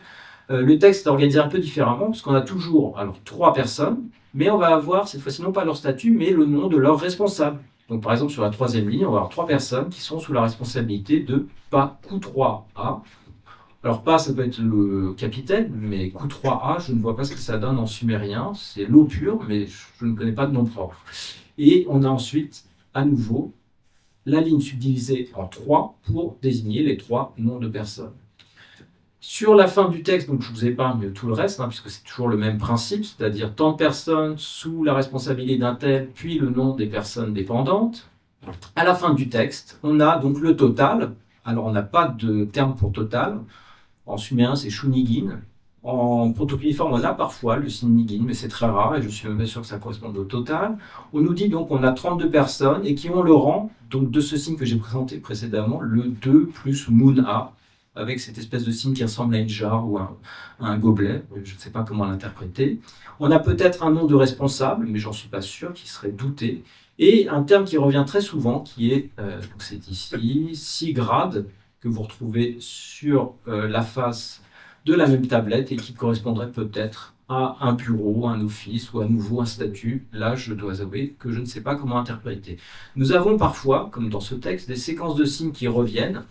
le texte est organisé un peu différemment, puisqu'on a toujours 3 personnes, mais on va avoir cette fois-ci non pas leur statut, mais le nom de leur responsable. Donc par exemple sur la 3e ligne, on va avoir 3 personnes qui sont sous la responsabilité de Pa Q3A. Alors Pa, ça peut être le capitaine, mais Q3A, je ne vois pas ce que ça donne en sumérien, c'est l'eau pure, mais je ne connais pas de nom propre. Et on a ensuite, à nouveau, la ligne subdivisée en 3 pour désigner les 3 noms de personnes. Sur la fin du texte, donc je vous épargne tout le reste, puisque c'est toujours le même principe, c'est-à-dire tant de personnes sous la responsabilité d'un tel, puis le nom des personnes dépendantes. À la fin du texte, on a donc le total. Alors on n'a pas de terme pour total. En sumérien, c'est shunigin. En protopiliforme, on a parfois le signe nigin, mais c'est très rare et je suis même pas sûr que ça corresponde au total. On nous dit donc qu'on a 32 personnes et qui ont le rang donc, de ce signe que j'ai présenté précédemment, le 2 plus Moon-A, avec cette espèce de signe qui ressemble à une jarre ou à un gobelet, je ne sais pas comment l'interpréter. On a peut-être un nom de responsable, mais j'en suis pas sûr, qui serait douté. Et un terme qui revient très souvent, qui est, c'est ici, sigrade, que vous retrouvez sur la face de la même tablette et qui correspondrait peut-être à un bureau, un office ou à nouveau un statut. Là, je dois avouer que je ne sais pas comment interpréter. Nous avons parfois, comme dans ce texte, des séquences de signes qui reviennent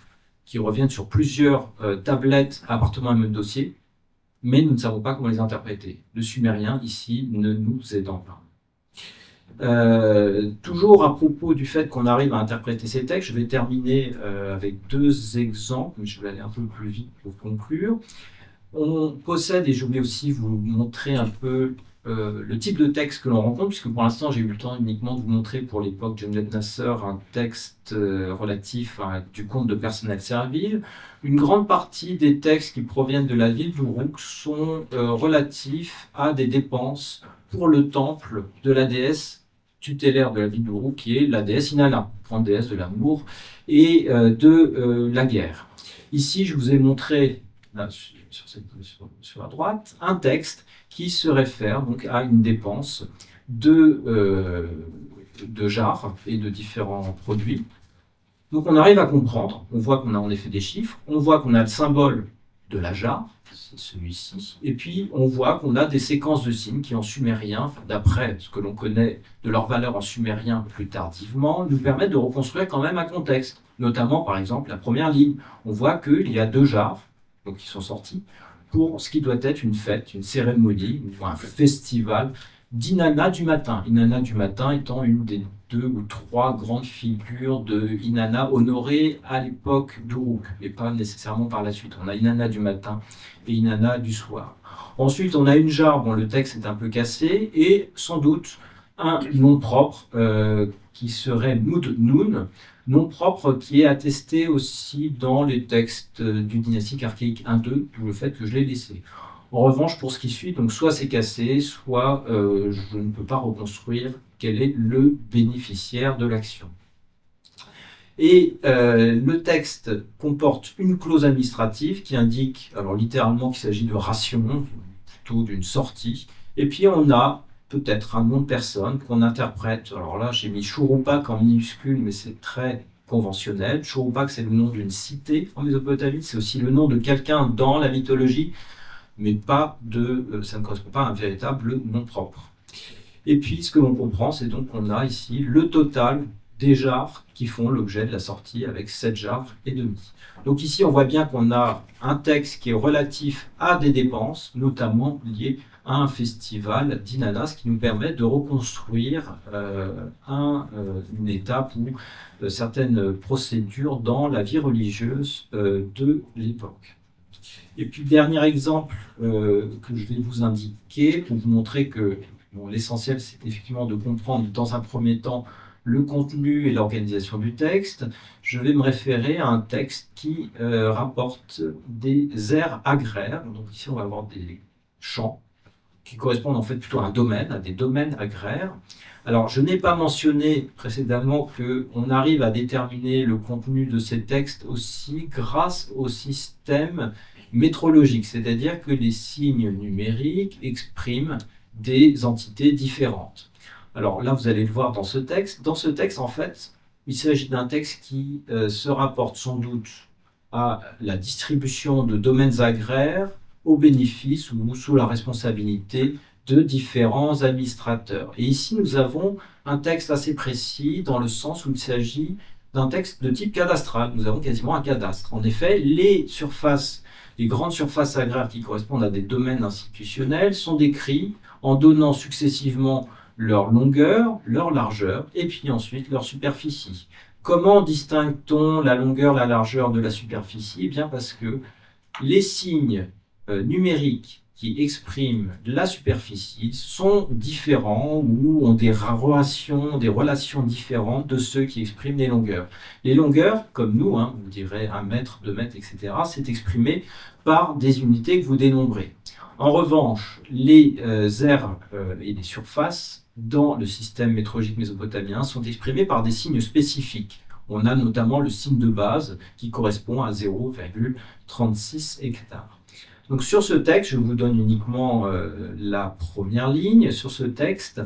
sur plusieurs tablettes appartenant à un même dossier, mais nous ne savons pas comment les interpréter. Le sumérien, ici, ne nous aidant pas. Toujours à propos du fait qu'on arrive à interpréter ces textes, je vais terminer avec 2 exemples, mais je vais aller un peu plus vite pour conclure. On possède, et je voulais aussi vous montrer un peu le type de texte que l'on rencontre, puisque pour l'instant j'ai eu le temps uniquement de vous montrer pour l'époque Jumlet Nasser un texte relatif à du compte de personnel servile. Une grande partie des textes qui proviennent de la ville d'Uruk sont relatifs à des dépenses pour le temple de la déesse tutélaire de la ville d'Uruk, qui est la déesse Inanna, grande déesse de l'amour et de la guerre. Ici, je vous ai montré, là, sur la droite, un texte qui se réfère donc à une dépense de jarres et de différents produits. Donc on arrive à comprendre, on voit qu'on a en effet des chiffres, on voit qu'on a le symbole de la jarre, c'est celui-ci, et puis on voit qu'on a des séquences de signes qui en sumérien, d'après ce que l'on connaît de leur valeur en sumérien plus tardivement, nous permettent de reconstruire quand même un contexte. Notamment par exemple la première ligne, on voit qu'il y a 2 jarres donc qui sont sortis pour ce qui doit être une fête, une cérémonie, ou un festival d'Inanna du matin. Inanna du matin étant une des 2 ou 3 grandes figures de Inanna honorées à l'époque d'Uruk, et pas nécessairement par la suite. On a Inanna du matin et Inanna du soir. Ensuite, on a une jarre dont le texte est un peu cassé, et sans doute un nom propre qui serait Mud-Nun, nom propre qui est attesté aussi dans les textes du dynastique archaïque 1-2, d'où le fait que je l'ai laissé. En revanche, pour ce qui suit, donc soit c'est cassé, soit je ne peux pas reconstruire quel est le bénéficiaire de l'action. Et le texte comporte une clause administrative qui indique, alors littéralement qu'il s'agit de ration, plutôt d'une sortie, et puis on a peut-être un nom de personne qu'on interprète. Alors là, j'ai mis Shurupak en minuscule, mais c'est très conventionnel. Shurupak, c'est le nom d'une cité en Mésopotamie, c'est aussi le nom de quelqu'un dans la mythologie, mais pas ça ne correspond pas à un véritable nom propre. Et puis, ce que l'on comprend, c'est donc qu'on a ici le total des jarres qui font l'objet de la sortie avec 7 jarres et demi. Donc ici, on voit bien qu'on a un texte qui est relatif à des dépenses, notamment liées à un festival d'Inanna, ce qui nous permet de reconstruire une étape ou certaines procédures dans la vie religieuse de l'époque. Et puis, dernier exemple que je vais vous indiquer pour vous montrer que l'essentiel, c'est effectivement de comprendre dans un premier temps le contenu et l'organisation du texte. Je vais me référer à un texte qui rapporte des aires agraires. Donc ici, on va avoir des champs qui correspondent en fait plutôt à un domaine, à des domaines agraires. Alors, je n'ai pas mentionné précédemment qu'on arrive à déterminer le contenu de ces textes aussi grâce au système métrologique, c'est-à-dire que les signes numériques expriment des entités différentes. Alors là, vous allez le voir dans ce texte. Dans ce texte, en fait, il s'agit d'un texte qui se rapporte sans doute à la distribution de domaines agraires au bénéfice ou sous la responsabilité de différents administrateurs. Et ici, nous avons un texte assez précis dans le sens où il s'agit d'un texte de type cadastral. Nous avons quasiment un cadastre. En effet, les grandes surfaces agraires qui correspondent à des domaines institutionnels sont décrits en donnant successivement leur longueur, leur largeur et puis ensuite leur superficie. Comment distingue-t-on la longueur, la largeur de la superficie? Eh bien parce que les signes numériques qui expriment la superficie sont différents ou ont des relations différentes de ceux qui expriment les longueurs. Les longueurs, comme nous, vous direz 1 mètre, 2 mètres, etc., c'est exprimé par des unités que vous dénombrez. En revanche, les aires et les surfaces dans le système métrologique mésopotamien sont exprimés par des signes spécifiques. On a notamment le signe de base qui correspond à 0,36 hectares. Donc sur ce texte, je vous donne uniquement la première ligne. Sur ce texte,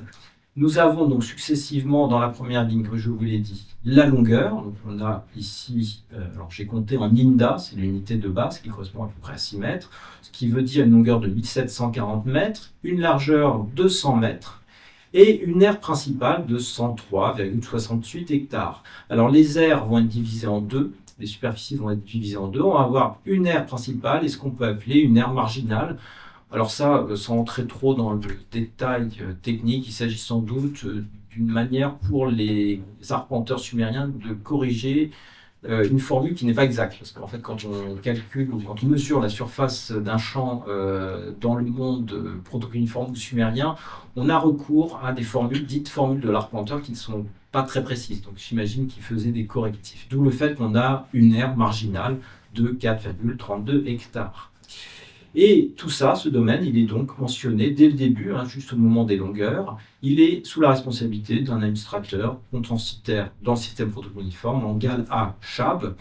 nous avons donc successivement dans la première ligne, comme je vous l'ai dit, la longueur. Donc on a ici, alors j'ai compté en INDA, c'est l'unité de base qui correspond à peu près à 6 mètres, ce qui veut dire une longueur de 1740 mètres, une largeur de 100 mètres, et une aire principale de 103,68 hectares. Alors les aires vont être divisées en deux, les superficies vont être divisées en deux. On va avoir une aire principale et ce qu'on peut appeler une aire marginale. Alors ça, sans entrer trop dans le détail technique, il s'agit sans doute d'une manière pour les arpenteurs sumériens de corriger une formule qui n'est pas exacte. Parce qu'en fait, quand on calcule ou quand on mesure la surface d'un champ dans le monde proto-cuneiforme ou sumérien, on a recours à des formules dites formules de l'arpenteur qui ne sont pas très précises. Donc j'imagine qu'ils faisaient des correctifs. D'où le fait qu'on a une aire marginale de 4,32 hectares. Et tout ça, ce domaine, il est donc mentionné dès le début, juste au moment des longueurs. Il est sous la responsabilité d'un administrateur contensitaire dans le système proto-cuneiforme, en gal à Chab.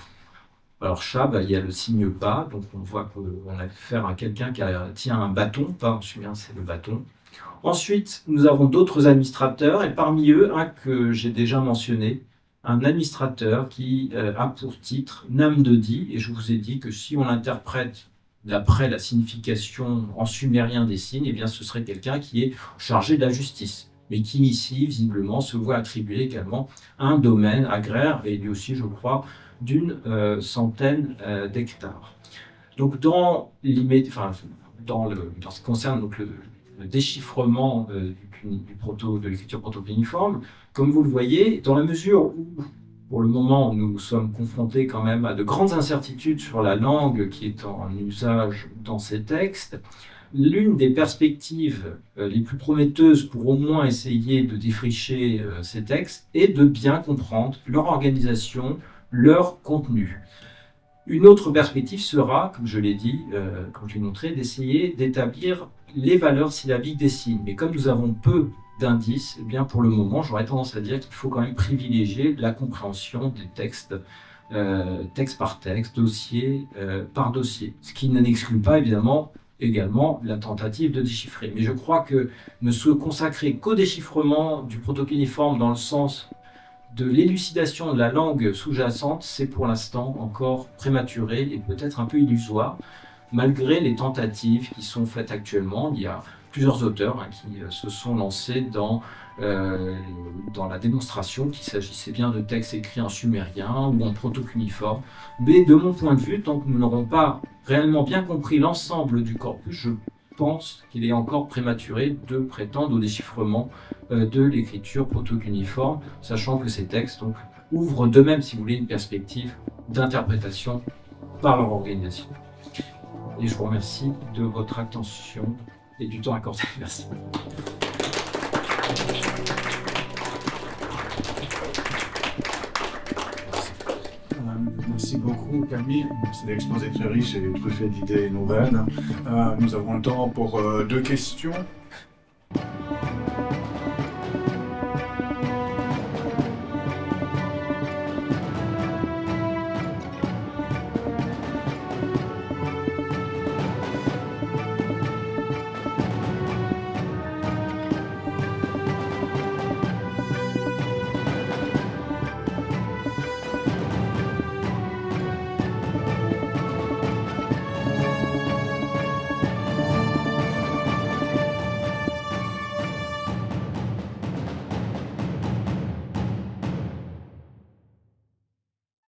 Alors Chab, il y a le signe pas, donc on voit qu'on a affaire à quelqu'un qui tient un bâton, pas en sumérien, c'est le bâton. Ensuite, nous avons d'autres administrateurs, et parmi eux, un que j'ai déjà mentionné, un administrateur qui a pour titre Namdodi, et je vous ai dit que si on l'interprète d'après la signification en sumérien des signes, eh bien ce serait quelqu'un qui est chargé de la justice, mais qui ici, visiblement, se voit attribuer également un domaine agraire, et lui aussi, je crois, d'une centaine d'hectares. Donc dans ce qui concerne donc, le déchiffrement de l'écriture proto-cuneiforme, comme vous le voyez, dans la mesure où pour le moment, nous sommes confrontés quand même à de grandes incertitudes sur la langue qui est en usage dans ces textes. L'une des perspectives les plus prometteuses pour au moins essayer de défricher ces textes est de bien comprendre leur organisation, leur contenu. Une autre perspective sera, comme je l'ai dit, comme je l'ai montré, d'essayer d'établir les valeurs syllabiques des signes. Mais comme nous avons peu d'indices, eh bien pour le moment, j'aurais tendance à dire qu'il faut quand même privilégier la compréhension des textes, texte par texte, dossier par dossier. Ce qui n'exclut pas évidemment également la tentative de déchiffrer. Mais je crois que ne se consacrer qu'au déchiffrement du proto-cuneiforme dans le sens de l'élucidation de la langue sous-jacente, c'est pour l'instant encore prématuré et peut-être un peu illusoire, malgré les tentatives qui sont faites actuellement. Il y a plusieurs auteurs qui se sont lancés dans la démonstration qu'il s'agissait bien de textes écrits en sumérien ou en proto-cuneiforme. Mais de mon point de vue, tant que nous n'aurons pas réellement bien compris l'ensemble du corpus, je pense qu'il est encore prématuré de prétendre au déchiffrement de l'écriture proto-cuneiforme, sachant que ces textes donc, ouvrent d'eux-mêmes, si vous voulez, une perspective d'interprétation par leur organisation. Et je vous remercie de votre attention et du temps accordé. Merci. Merci beaucoup Camille, c'est l'exposé très riche et truffé d'idées nouvelles. Nous avons le temps pour 2 questions.